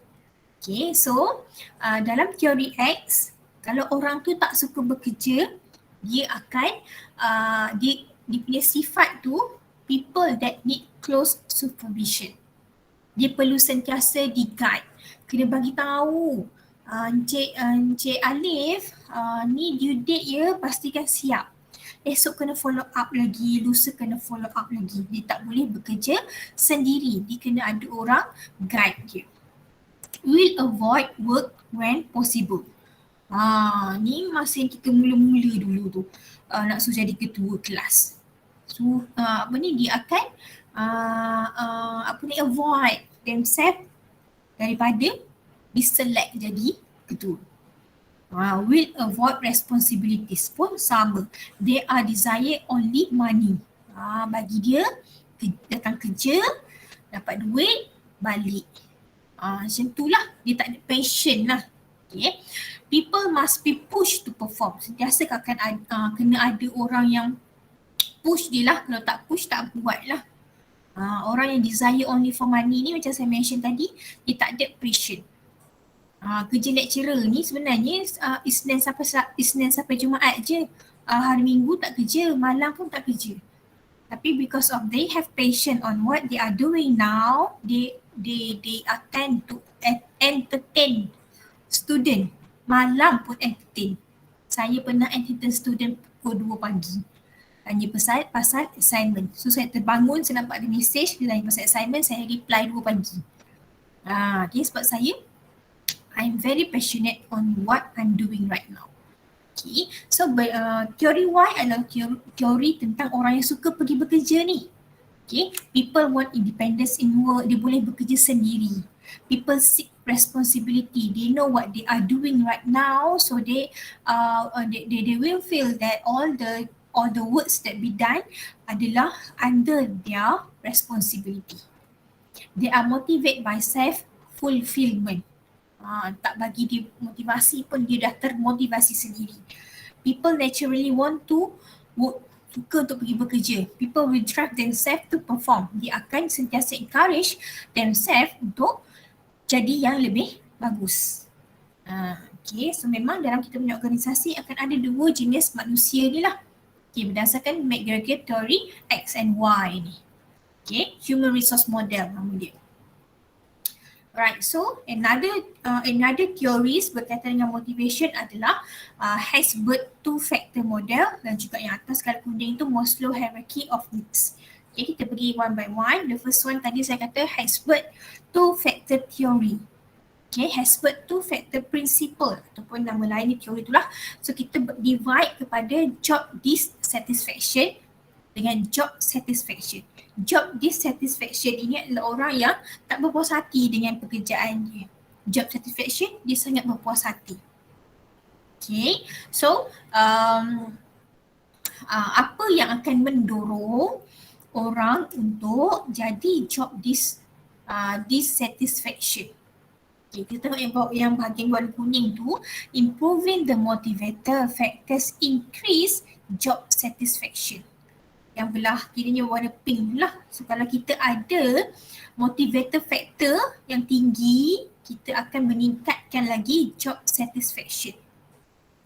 Okay, so dalam teori X, kalau orang tu tak suka bekerja, dia akan dia punya sifat tu people that need close supervision. Dia perlu sentiasa di-guide. Kena bagi tahu, Encik Alif, ni due date ya, pastikan siap. Esok kena follow up lagi, lusa kena follow up lagi. Dia tak boleh bekerja sendiri. Dia kena ada orang guide dia. Will avoid work when possible. Ni masa yang kita mula-mula dulu tu, nak suruh jadi ketua kelas. So dia akan avoid themselves daripada diselect jadi ketua. Will avoid responsibilities pun sama. They are desire only money. Bagi dia datang kerja, dapat duit, balik. Macam tu lah. Dia tak ada passion lah. Okay. People must be pushed to perform. Sentiasa akan kena ada orang yang push dia lah. Kalau tak push, tak buat lah. Orang yang desire only for money ni macam saya mention tadi, dia tak ada passion. Kerja lecturer ni sebenarnya Isnin sampai Jumaat je. Hari Minggu tak kerja, malam pun tak kerja. Tapi because of they have passion on what they are doing now, they attend to entertain student. Malam pun entertain. Saya pernah entertain student pukul 2 pagi. Tanya pasal assignment. So saya terbangun, saya nampak ada message, dia tanya pasal assignment, saya reply 2 pagi. Okay, sebab I'm very passionate on what I'm doing right now. Okay, so teori Y adalah teori tentang orang yang suka pergi bekerja ni. Okay, people want independence in work, dia boleh bekerja sendiri. People seek responsibility, they know what they are doing right now, so they will feel that all the works that be done adalah under their responsibility. They are motivated by self-fulfillment. Tak bagi dia motivasi pun dia dah termotivasi sendiri. People naturally want to work, suka untuk pergi bekerja. People will drive themselves to perform. Dia akan sentiasa encourage themselves untuk jadi yang lebih bagus. Okay, so memang dalam kita punya organisasi akan ada dua jenis manusia ni lah. Okay, berdasarkan McGregor Theory X and Y ni. Okay, human resource model nama dia. Right, so another theories berkaitan dengan motivation adalah Hesbert two-factor model dan juga yang atas kalau kuning tu Maslow hierarchy of needs. Okay, kita pergi one by one. The first one tadi saya kata Hesbert two-factor theory. Okay, Hesbert two-factor principle ataupun nama lain ni teori itulah. So kita divide kepada job dissatisfaction dengan job satisfaction. Job dissatisfaction ini adalah orang yang tak berpuas hati dengan pekerjaan dia. Job satisfaction, dia sangat berpuas hati. Okay, so apa yang akan mendorong orang untuk jadi job dissatisfaction? Okay, kita tengok yang bahagian warna kuning tu, improving the motivator factors increase job satisfaction. Yang belah kirinya warna pink lah. So kalau kita ada motivator factor yang tinggi, kita akan meningkatkan lagi job satisfaction.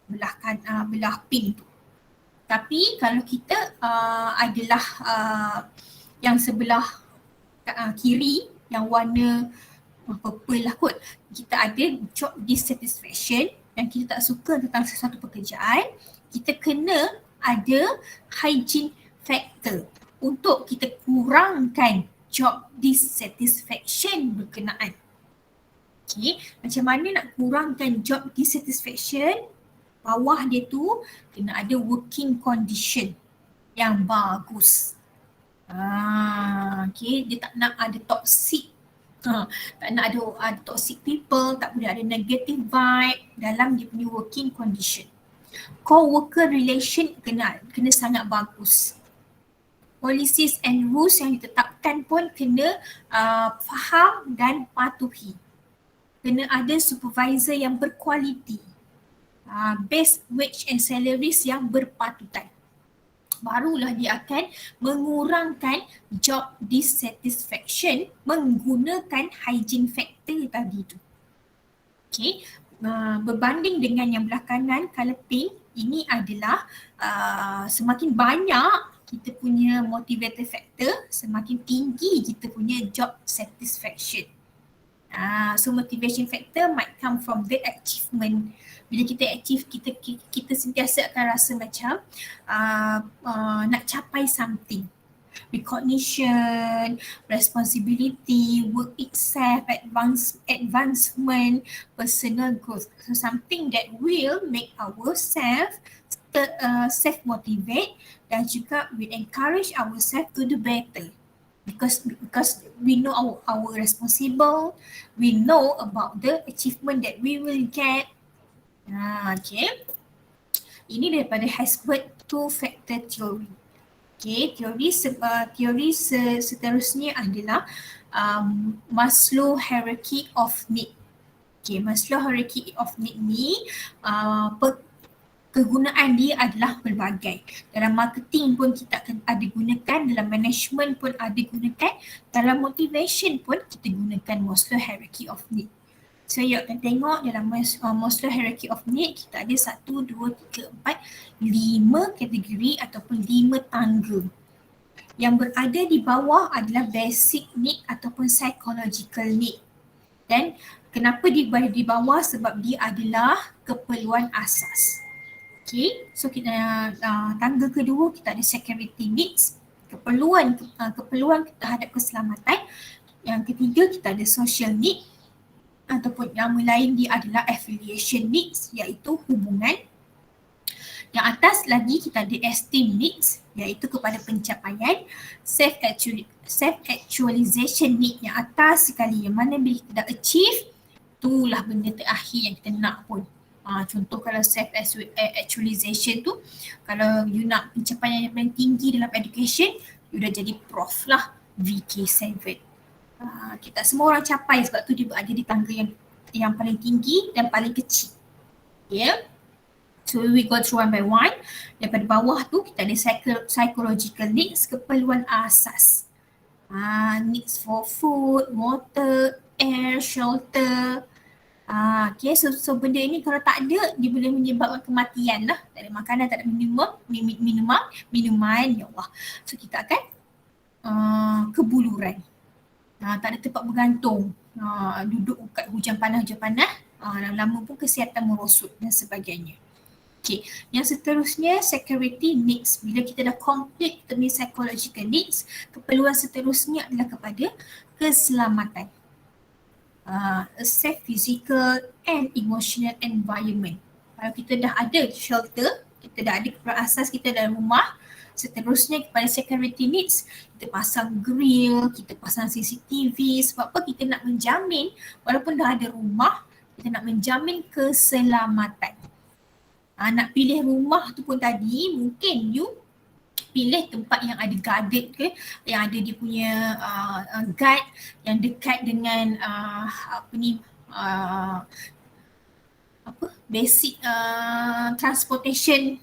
Belah pink tu. Tapi kalau kita adalah yang sebelah kiri yang warna purple lah kot, kita ada job dissatisfaction yang kita tak suka tentang sesuatu pekerjaan, kita kena ada hygiene factor untuk kita kurangkan job dissatisfaction dissatisfaction berkenaan. Okay, macam mana nak kurangkan job dissatisfaction? Bawah dia tu kena ada working condition yang bagus. Okay, dia tak nak ada toxic. Tak nak ada toxic people, tak boleh ada negative vibe dalam dia punya working condition. Co-worker relation kena sangat bagus. Policies and rules yang ditetapkan pun kena faham dan patuhi. Kena ada supervisor yang berkualiti. Base wage and salaries yang berpatutan. Barulah dia akan mengurangkan job dissatisfaction menggunakan hygiene factor tadi tu. Okay, berbanding dengan yang belakangan colour pink, ini adalah semakin banyak kita punya motivator factor, semakin tinggi kita punya job satisfaction. So motivation factor might come from the achievement. Bila kita achieve, kita sentiasa akan rasa macam nak capai something. Recognition, responsibility, work itself, advancement, personal growth. So something that will make ourselves self-motivate dan juga we encourage ourselves to do better. Because we know our responsible, we know about the achievement that we will get. Okay. Ini daripada Herzberg two-factor theory. Okay, teori seterusnya adalah Maslow hierarchy of need. Okay, Maslow hierarchy of need ni kegunaan dia adalah pelbagai. Dalam marketing pun kita akan ada gunakan, dalam management pun ada gunakan, dalam motivation pun kita gunakan Maslow hierarchy of need. So you akan tengok dalam Maslow hierarchy of need kita ada 1, 2, 3, 4, 5 kategori ataupun 5 tangga. Yang berada di bawah adalah basic need ataupun psychological need. Dan kenapa dia berada di bawah? Sebab dia adalah keperluan asas. Okay, so kita tangga kedua kita ada security needs, keperluan terhadap keselamatan. Yang ketiga kita ada social need ataupun nama lain dia adalah affiliation needs, iaitu hubungan. Yang atas lagi kita ada esteem needs, iaitu kepada pencapaian. Self-actualization need yang atas sekali, yang mana bila kita dah achieve, itulah benda terakhir yang kita nak pun. Contoh kalau self-actualization tu, kalau you nak pencapaian yang paling tinggi dalam education, you dah jadi prof lah, VK7. Kita semua orang capai sebab tu dia berada di tangga yang paling tinggi dan paling kecil. Yeah. So we go through one by one. Daripada bawah tu kita ada psychological needs, keperluan asas. Needs for food, water, air, shelter. Okay, so benda ni kalau tak ada, dia boleh menyebabkan kematian lah. Tak ada makanan, tak ada minuman, ya Allah. So kita akan kebuluran. Tak ada tempat bergantung. Duduk kat hujan panas, lama-lama pun kesihatan merosot dan sebagainya. Okay, yang seterusnya security needs. Bila kita dah complete kita punya psychological needs, keperluan seterusnya adalah kepada keselamatan. A safe physical and emotional environment. Kalau kita dah ada shelter, kita dah ada keperluan asas kita dalam rumah, seterusnya kepada security needs, kita pasang grill, kita pasang CCTV. Sebab apa? Kita nak menjamin, walaupun dah ada rumah, kita nak menjamin keselamatan. Nak pilih rumah tu pun tadi, mungkin you pilih tempat yang ada guarded ke, yang ada dia punya guard yang dekat dengan basic transportation,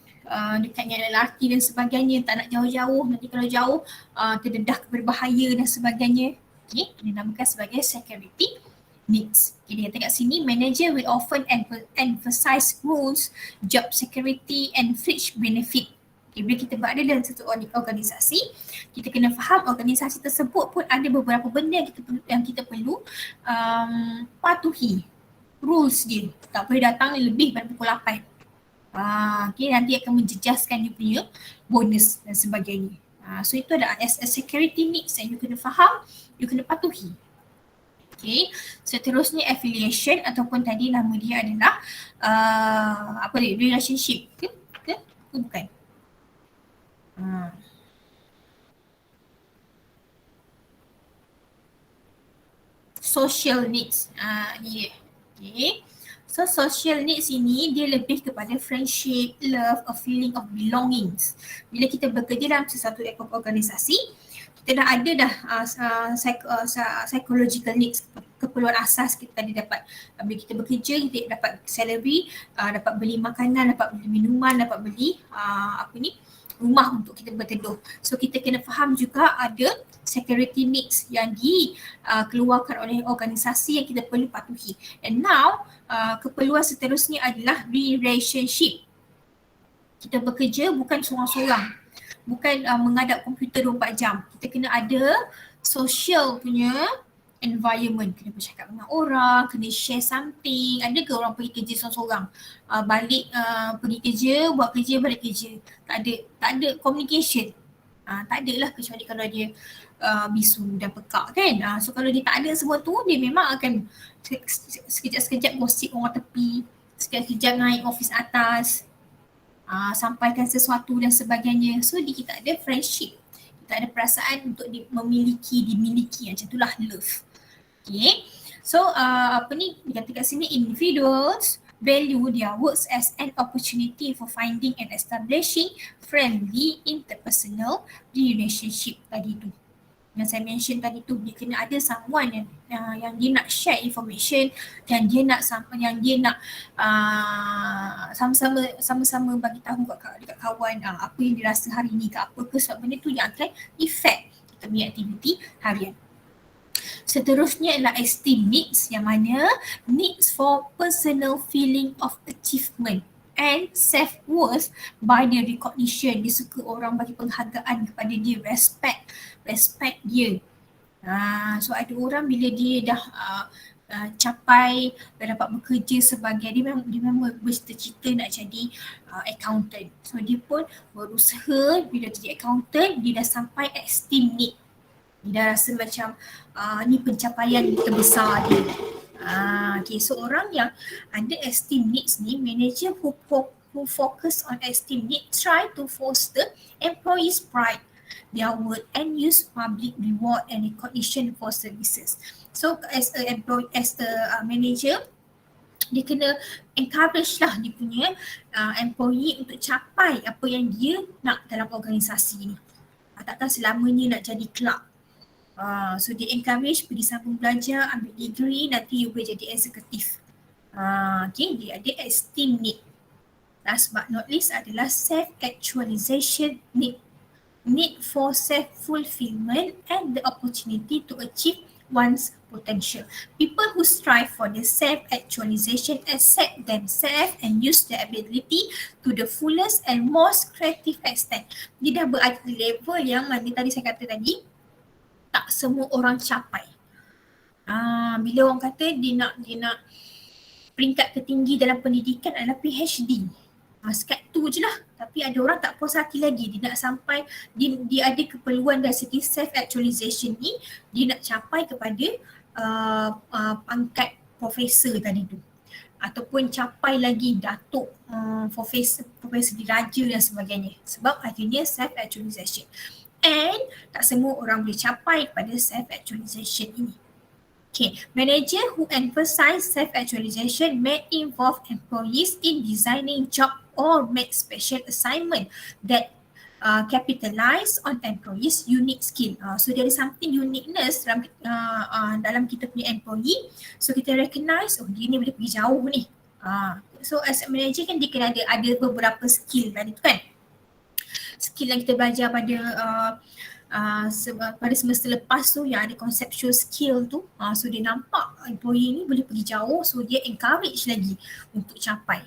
dekat dengan LRT dan sebagainya. Tak nak jauh-jauh, nanti kalau jauh terdedah berbahaya dan sebagainya. Okay, dinamakan sebagai security needs. Okay, dia kata kat sini, manager will often emphasize rules, job security and fringe benefit. Okay, bila kita berada dalam satu organisasi, kita kena faham organisasi tersebut pun ada beberapa benda yang kita perlu patuhi. Rules dia, tak boleh datang lebih pada pukul 8. Okay, nanti akan menjejaskan you punya bonus dan sebagainya. So itu adalah as a security needs yang you kena faham, you kena patuhi. Okay, seterusnya affiliation ataupun tadi nama dia adalah apa dia, relationship ke bukan? Social needs. Ni dia. Okay. So social needs ini dia lebih kepada friendship, love, a feeling of belongings. Bila kita bekerja dalam sesuatu organisasi, kita dah ada dah psychological needs, keperluan asas kita tadi dapat. Bila kita bekerja, kita dapat salary, dapat beli makanan, dapat beli minuman, dapat beli rumah untuk kita berteduh. So kita kena faham juga ada security needs yang dikeluarkan oleh organisasi yang kita perlu patuhi. And now keperluan seterusnya adalah relationship. Kita bekerja bukan seorang-seorang, bukan menghadap komputer 24 jam. Kita kena ada social punya environment, kena bercakap dengan orang, kena share something. Ada ke orang pergi kerja seorang-seorang, balik pergi kerja, buat kerja, balik kerja, tak ada communication. Tak ada lah kecuali kalau dia bisu dan pekak kan. So kalau dia tak ada semua tu, dia memang akan sekejap-sekejap gosip orang tepi, sekejap-sekejap naik office atas, sampaikan sesuatu dan sebagainya. So kita ada friendship, kita ada perasaan untuk dimiliki, macam itulah love. Okay, so dikatakan sini, individuals value their works as an opportunity for finding and establishing friendly interpersonal relationship tadi tu. Yang saya mention tadi tu, dia kena ada someone yang dia nak share information, yang dia nak sama-sama bagi tahu dekat kawan apa yang dia rasa hari ni ke apa ke, sebab benda tu yang akan effect kita punya aktiviti harian. Seterusnya adalah esteem needs, yang mana needs for personal feeling of achievement and self-worth by the recognition. Dia suka orang bagi penghargaan kepada dia, respect dia. So ada orang bila dia dah capai, dah dapat bekerja sebagai, dia memang bercita-cita nak jadi accountant. So dia pun berusaha, bila jadi accountant, dia dah sampai esteem need. Dia dah rasa macam ni pencapaian terbesar dia. Okay, so orang yang ada esteem needs ni, manager who focus on esteem needs try to foster employees' pride, their work, and use public reward and recognition for services. So as a manager, dia kena encourage lah dia punya employee untuk capai apa yang dia nak dalam organisasi ni. Takkan selamanya nak jadi clerk. So dia encourage pergi sambung belajar, ambil degree, nanti you boleh jadi eksekutif. Okay, dia ada esteem need. Last but not least adalah self-actualization need. Need for self-fulfillment and the opportunity to achieve one's potential. People who strive for the self-actualization accept themselves and use their ability to the fullest and most creative extent. Dia dah berada di level yang mana tadi saya kata tadi, tak semua orang capai. Bila orang kata dia nak peringkat tertinggi dalam pendidikan adalah PhD. Sekat tu je lah. Tapi ada orang tak puas hati lagi. Dia nak sampai, dia ada keperluan dari segi self-actualization ni, dia nak capai kepada pangkat profesor tadi tu. Ataupun capai lagi datuk, profesor diraja dan sebagainya. Sebab akhirnya self-actualization. And tak semua orang boleh capai pada self-actualization ini. Okay, manager who emphasize self-actualization may involve employees in designing job or make special assignment that capitalize on employees' unique skill. So there is something uniqueness dalam kita punya employee. So kita recognize, dia ni boleh pergi jauh ni. So as a manager kan dia kena ada beberapa skill tadi tu kan. Skill yang kita belajar pada semester lepas tu yang ada conceptual skill tu, so dia nampak employee ni boleh pergi jauh, so dia encourage lagi untuk capai.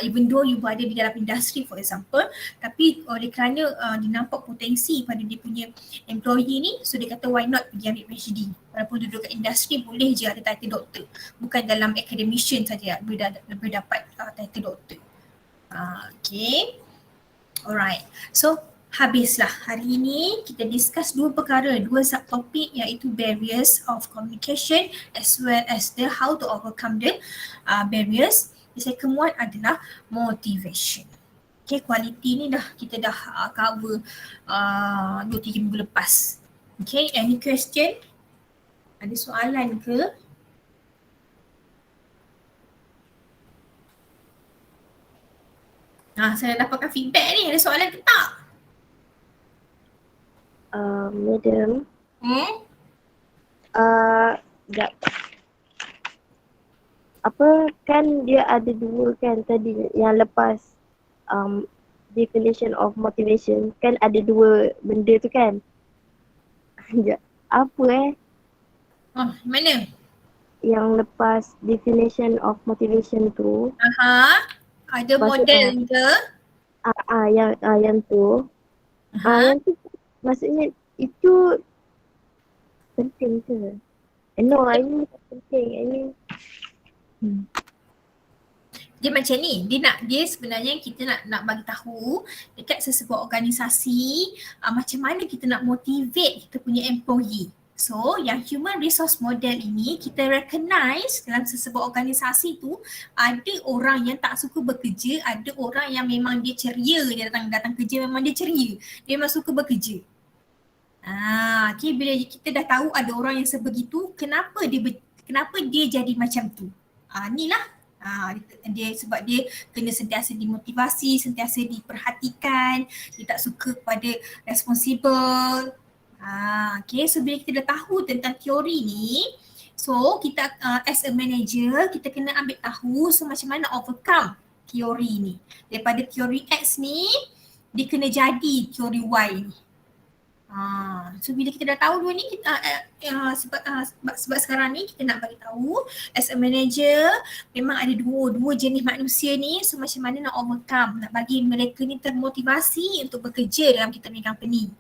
Even though you berada di dalam industri for example, tapi oleh kerana dia nampak potensi pada dia punya employee ni, so dia kata why not pergi ambil PhD. Walaupun duduk kat industri boleh je ada title doktor, bukan dalam academician saja boleh dapat title doktor. Okay. Alright, so habislah. Hari ini kita discuss dua perkara, dua subtopik, iaitu barriers of communication as well as the how to overcome the barriers. The second one adalah motivation. Okay, quality ni kita dah cover 2-3 minggu lepas. Okay, any question? Ada soalan ke? Saya dapatkan feedback ni, ada soalan ke tak? Madam. Sekejap. Apa kan dia ada dua kan tadi yang lepas definition of motivation kan ada dua benda tu kan. Sekejap. Apa Mana? yang lepas definition of motivation tu? Ada Maksud, model ke? Yang tu. Yang tu maksudnya itu penting ke? No, ini tak penting. Ini Dia macam ni, dia sebenarnya kita nak bagi tahu dekat sesebuah organisasi macam mana kita nak motivate kita punya employee. So, yang human resource model ini kita recognize dalam sesebuah organisasi tu ada orang yang tak suka bekerja, ada orang yang memang dia ceria, dia datang kerja memang dia ceria, dia memang suka bekerja. Okay, bila kita dah tahu ada orang yang sebegitu, kenapa dia jadi macam tu? Inilah sebab dia kena sentiasa dimotivasi, sentiasa diperhatikan, dia tak suka kepada responsible. Okay, so bila kita dah tahu tentang teori ni, so kita as a manager, kita kena ambil tahu so macam mana overcome teori ni. Daripada teori X ni, dia kena jadi teori Y ni. So bila kita dah tahu dua ni, sebab sekarang ni kita nak bagi tahu as a manager memang ada dua jenis manusia ni, so macam mana nak overcome, nak bagi mereka ni termotivasi untuk bekerja dalam kita punya company.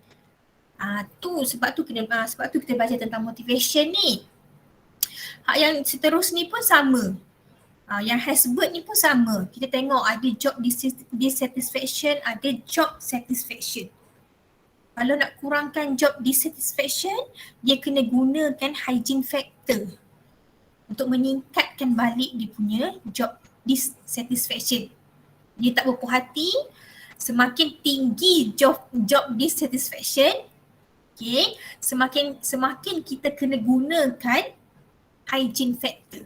Sebab tu kita baca tentang motivation ni. Yang seterusnya ni pun sama. Yang Hasbird ni pun sama. Kita tengok ada job dissatisfaction, ada job satisfaction. Kalau nak kurangkan job dissatisfaction, dia kena gunakan hygiene factor untuk meningkatkan balik dia punya job dissatisfaction. Dia tak berpuas hati, semakin tinggi job dissatisfaction, okay, semakin kita kena gunakan hygiene factor.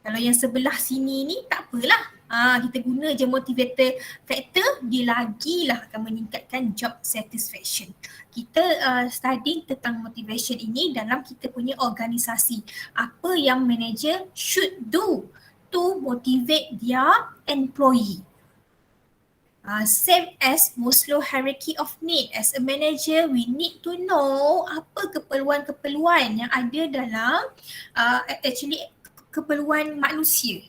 Kalau yang sebelah sini ni tak apalah. Kita guna je motivator factor, dia lagilah akan meningkatkan job satisfaction. Kita study tentang motivation ini dalam kita punya organisasi. Apa yang manager should do to motivate their employee. Same as Maslow hierarchy of need. As a manager, we need to know apa keperluan-keperluan yang ada dalam keperluan manusia.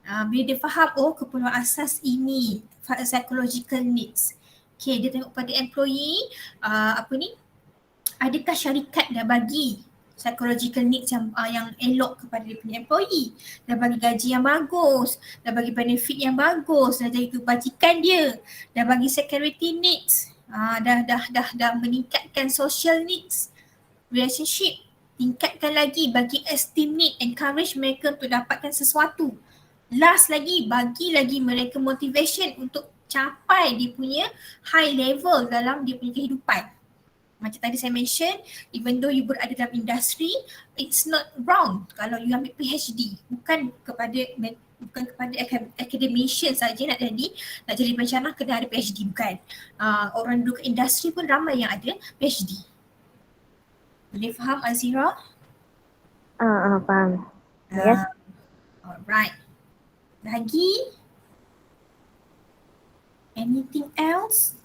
Bila dia faham, keperluan asas ini, psychological needs. Okay, dia tengok pada employee, adakah syarikat dah bagi psychological needs yang elok kepada dia punya employee, dah bagi gaji yang bagus, dah bagi benefit yang bagus, dah jaga kebajikan dia, dah bagi security needs, dah meningkatkan social needs, relationship, tingkatkan lagi, bagi esteem need, encourage mereka untuk dapatkan sesuatu. Last lagi, bagi lagi mereka motivation untuk capai dia punya high level dalam dia punya kehidupan. Macam tadi saya mention, even though you berada dalam industri, it's not wrong kalau you ambil PhD. Bukan kepada academician saja nak jadi pencerah kena ada PhD, bukan. Orang duduk industri pun ramai yang ada PhD. Boleh faham Azira? Faham. Yes. Alright. Lagi? Anything else?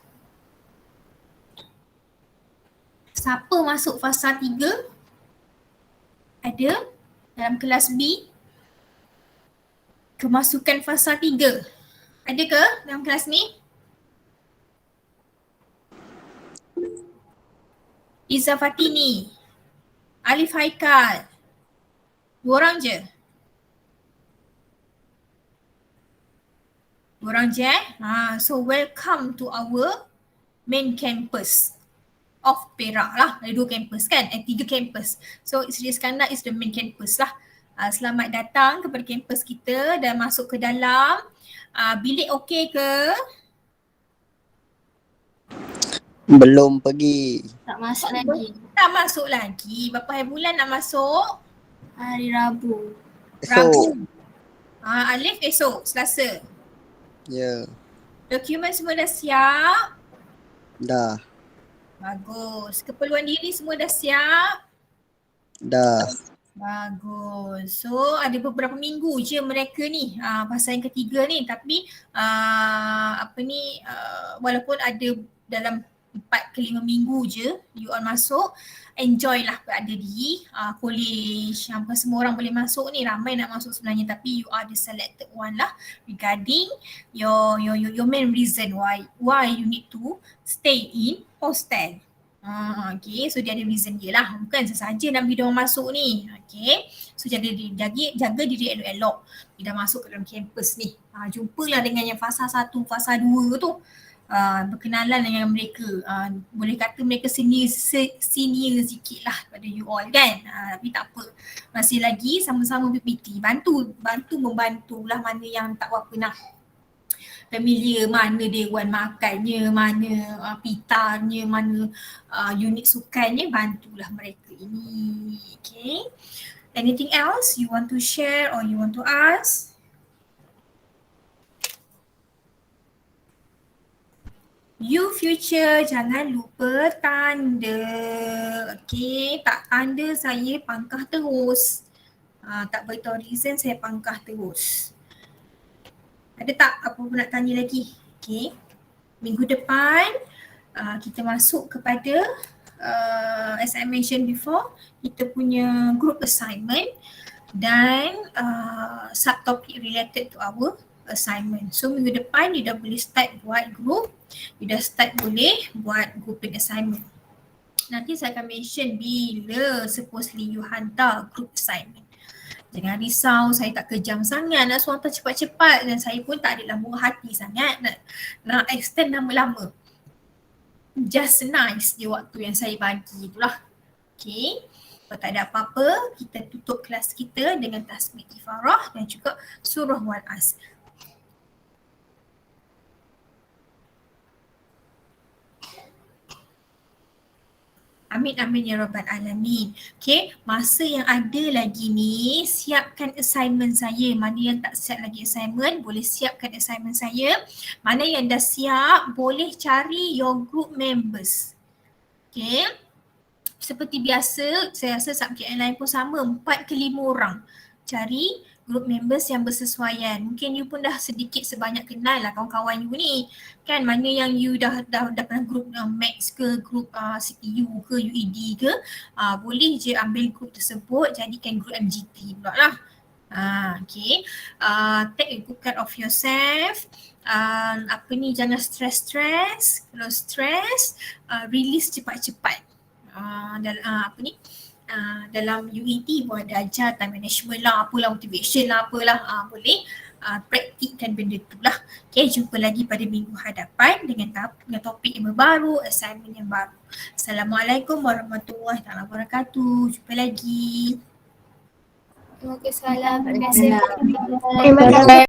Siapa masuk fasa 3? Ada dalam kelas B? Kemasukan fasa 3. Ada ke dalam kelas ni? Izzah Fatini, Alif Haikal. 2 orang je? 2 orang je So welcome to our main campus of Perak lah. Ada 2 campus kan? 3 campus. So Sri Iskandar is the main campus lah. Selamat datang kepada kampus kita dan masuk ke dalam. Bilik okey ke? Belum pergi. Tak masuk lagi. Tak masuk lagi. Berapa hari bulan nak masuk? Hari Rabu. Esok. Alif esok, Selasa. Ya. Dokumen semua dah siap? Dah. Bagus. Keperluan diri semua dah siap? Dah. Bagus. So ada beberapa minggu je mereka ni fasa yang ketiga ni, tapi walaupun ada dalam 4 ke 5 minggu je you all masuk, enjoy lah berada di college. Bukan semua orang boleh masuk ni, ramai nak masuk sebenarnya, tapi you are the selected one lah regarding your main reason why you need to stay in hostel. Okay, so dia ada reason dia lah, bukan sesaja nak bagi diorang masuk ni. Okay, so jaga diri elok-elok bila masuk ke dalam kampus ni. Jumpalah dengan yang fasa 1, fasa 2 tu. Berkenalan dengan mereka. Boleh kata mereka senior sikit lah pada you all kan. Tapi tak apa, masih lagi sama-sama PPT. Membantulah mana yang tak berapa nak familiar, mana dewan makannya, mana pitanya, mana unit sukannya, bantulah mereka ini. Okay. Anything else you want to share or you want to ask? You future jangan lupa tanda. Okay, tak tanda saya pangkah terus. Tak beritahu reason saya pangkah terus. Ada tak apa pun nak tanya lagi? Okay. Minggu depan kita masuk kepada as I mentioned before, kita punya group assignment dan subtopic related to our assignment. So minggu depan you dah boleh start buat group, you dah start boleh buat grouping assignment. Nanti saya akan mention bila supposedly you hantar group assignment. Jangan risau, saya tak kejam sangat nak suruh hantar cepat-cepat, dan saya pun tak adalah murah hati sangat nak extend lama-lama. Just nice je waktu yang saya bagi itulah. Okay. Kalau tak ada apa-apa, kita tutup kelas kita dengan tasbih ifarah dan juga surah wal asr. Amin amin ya rabbal alamin. Okay, masa yang ada lagi ni, siapkan assignment saya. Mana yang tak siap lagi assignment, boleh siapkan assignment saya. Mana yang dah siap, boleh cari your group members. Okay, seperti biasa, saya rasa subjek yang lain pun sama, 4 ke 5 orang. Cari group members yang bersesuaian. Mungkin you pun dah sedikit sebanyak kenal lah kawan-kawan you ni. Kan mana yang you dah pernah group Max ke, group CPU ke, UED ke, boleh je ambil group tersebut, jadikan group MGT pula lah. Okay. Take a good care of yourself. Jangan stress. Kalau stress, release cepat-cepat. Dalam UET pun ada ajar time management lah, apalah motivation lah, apalah boleh praktikkan benda tu lah. Okay, jumpa lagi pada minggu hadapan dengan topik yang baru, assignment yang baru. Assalamualaikum warahmatullahi wabarakatuh. Jumpa lagi. Terima kasih. Terima kasih.